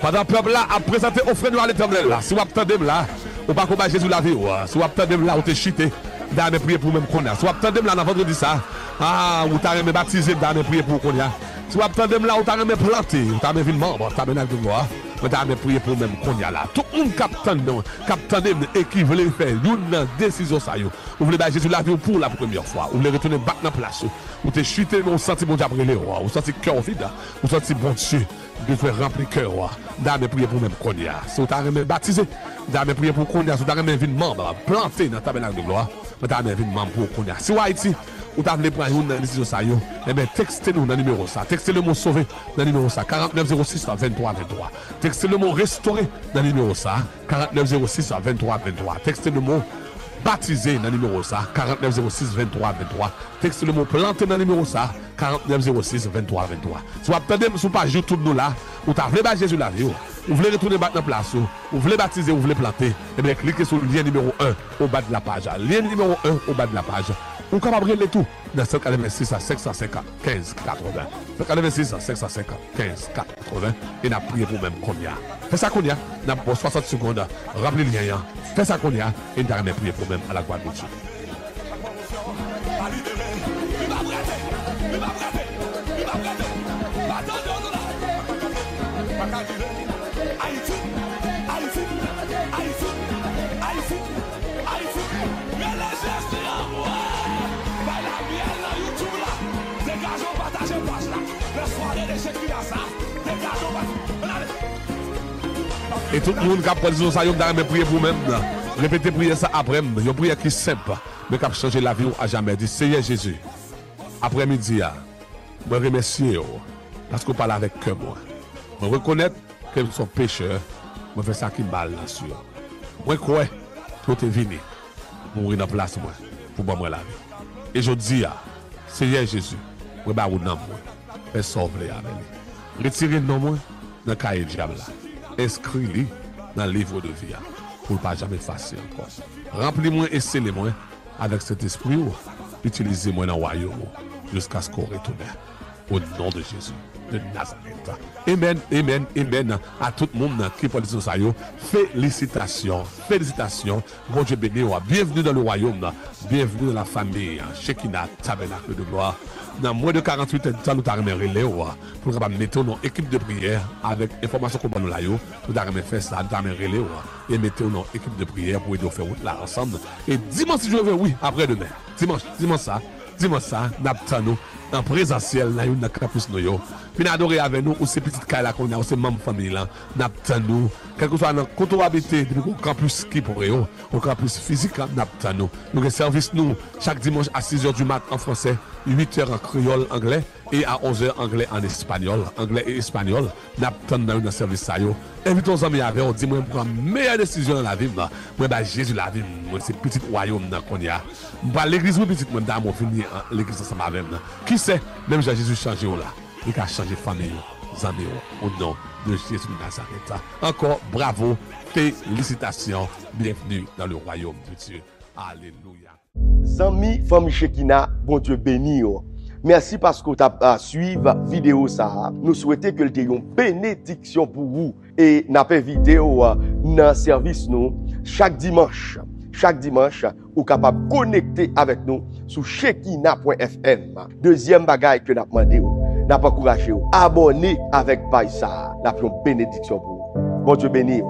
Pendant le peuple là a présenté offrande à l'Éternel là. Si vous attendez là, ou pas combattre Jésus la vie. Si vous attendez là, vous te chité. Dans mes prières pour même qu'on a. Si vous attendez là dans vendredi ça, vous t'avez baptisé dans mes prières pour qu'on a. Si vous attendez là, vous t'avez planté, vous t'avez vu le membre, vous avez de gloire. Vous avez prié pour même qu'on y a là. Tout le monde capte et qui veut faire une décision ça. Vous voulez battre Jésus la vie pour la première fois. Vous voulez retourner battre dans la place. Vous te chuté, vous sentez bon Dieu après les rois. Vous sentez cœur vide. Vous sentez bon Dieu de faire remplir cœur. Vous avez prié pour même qu'on y a. Si vous avez baptisé, vous avez prié pour qu'on y a. Si vous avez vu le membre planté dans le tabernacle de gloire, vous avez vu le membre pour qu'on y a. Si vous Haïti, vous avez prendre une décision ça, eh bien, textez-nous dans le numéro ça. Textez le mot sauvé dans le numéro ça. 4906 23 23. Textez le mot restauré dans le numéro ça. 4906 23 23. Textez le mot baptisé dans le numéro ça. 4906 23 23. Textez le mot planté dans le numéro ça. 4906 23 23. Si vous attendez sur page YouTube nous là, vous avez battre Jésus la vie, vous voulez retourner battre dans la place, vous voulez baptiser, vous voulez planter, eh bien, cliquez sur le lien numéro 1 au bas de la page. Lien numéro 1 au bas de la page. Vous pouvez capable de tout dans 786 à 550 15 80. 786 à 550 15 80. Et n'a prié pour même qu'on y a. Fais ça qu'on y a. N'a pas 60 secondes. Remplis le lien. Fais ça qu'on y a. Et n'a rien prié pour même à la gloire de Dieu. Et tout le monde qui a pris ça, il a prié pour même. Répétez prier ça après. Une prière qui est simple, mais qui a changé la vie à jamais. Dit Seigneur Jésus, après-midi, je remercie parce que vous parlez avec cœur. Je reconnais que vous êtes pécheur. Je fais ça qui mal là sur. Je crois que vous êtes venu mourir dans la place pour moi la vie. Et je dis, Seigneur Jésus, je vais vous nom. Fais sauver avec lui. Retirez le nom dans le cahier de diable. Inscris-le dans le livre de vie pour ne pas jamais effacer encore. Remplis-moi et scellez-moi avec cet esprit. Utilisez-moi dans le royaume jusqu'à ce qu'on retourne. Au nom de Jésus de Nazareth. Amen, amen, amen. À tout le monde qui parle de ça. Félicitations, félicitations. Bon Dieu béni. Bienvenue dans le royaume. Bienvenue dans la famille. Shekinah, tabernacle de gloire. Dans moins de 48 ans, nous avons relais pour mettre nos équipe de prière avec information qu'on nous là. Nous avons fait ça, nous avons relais et mettre nos équipe de prière pour aider à faire route là ensemble. Et dimanche, si je veux, oui, après-demain. Dimanche ça, nous en présentiel, là, nous campus nous. Puis adorer avec nous, ou ces petites cailles là qu'on a, ou ces membres famille là, nous, quel que soit quand on habite, au campus qui pourrait, au campus physique là, nous avons service nous chaque dimanche à 6h du matin en français. 8h en créole anglais et à 11h anglais en espagnol. Anglais et espagnol, n'a pas dans le service ça yo. Invitons nos amis avec, on dit moi prendre meilleure décision dans la vie moi. Moi bah Jésus la vie, moi c'est petit royaume dans qu'on y a. Bah l'église moi petite moi dans mon fini l'église ensemble avec moi. Qui sait même Jésus changé là. Il a changé famille, amis au nom de Jésus de Nazareth. Encore bravo, félicitations, bienvenue dans le royaume de Dieu. Alléluia. Zami, famille Shekina, bon Dieu béni. Merci parce que tu as suivi la vidéo. Nous souhaitons que tu aies une bénédiction pour vous. Et nous avons vidéo dans le service nous chaque dimanche. Chaque dimanche, vous êtes capable de connecter avec nous sur shekina.fm. Deuxième bagaille que nous avons demandé, nous avons encouragé, abonnez avec Païsa. Nous avons une bénédiction pour vous. Bon Dieu béni.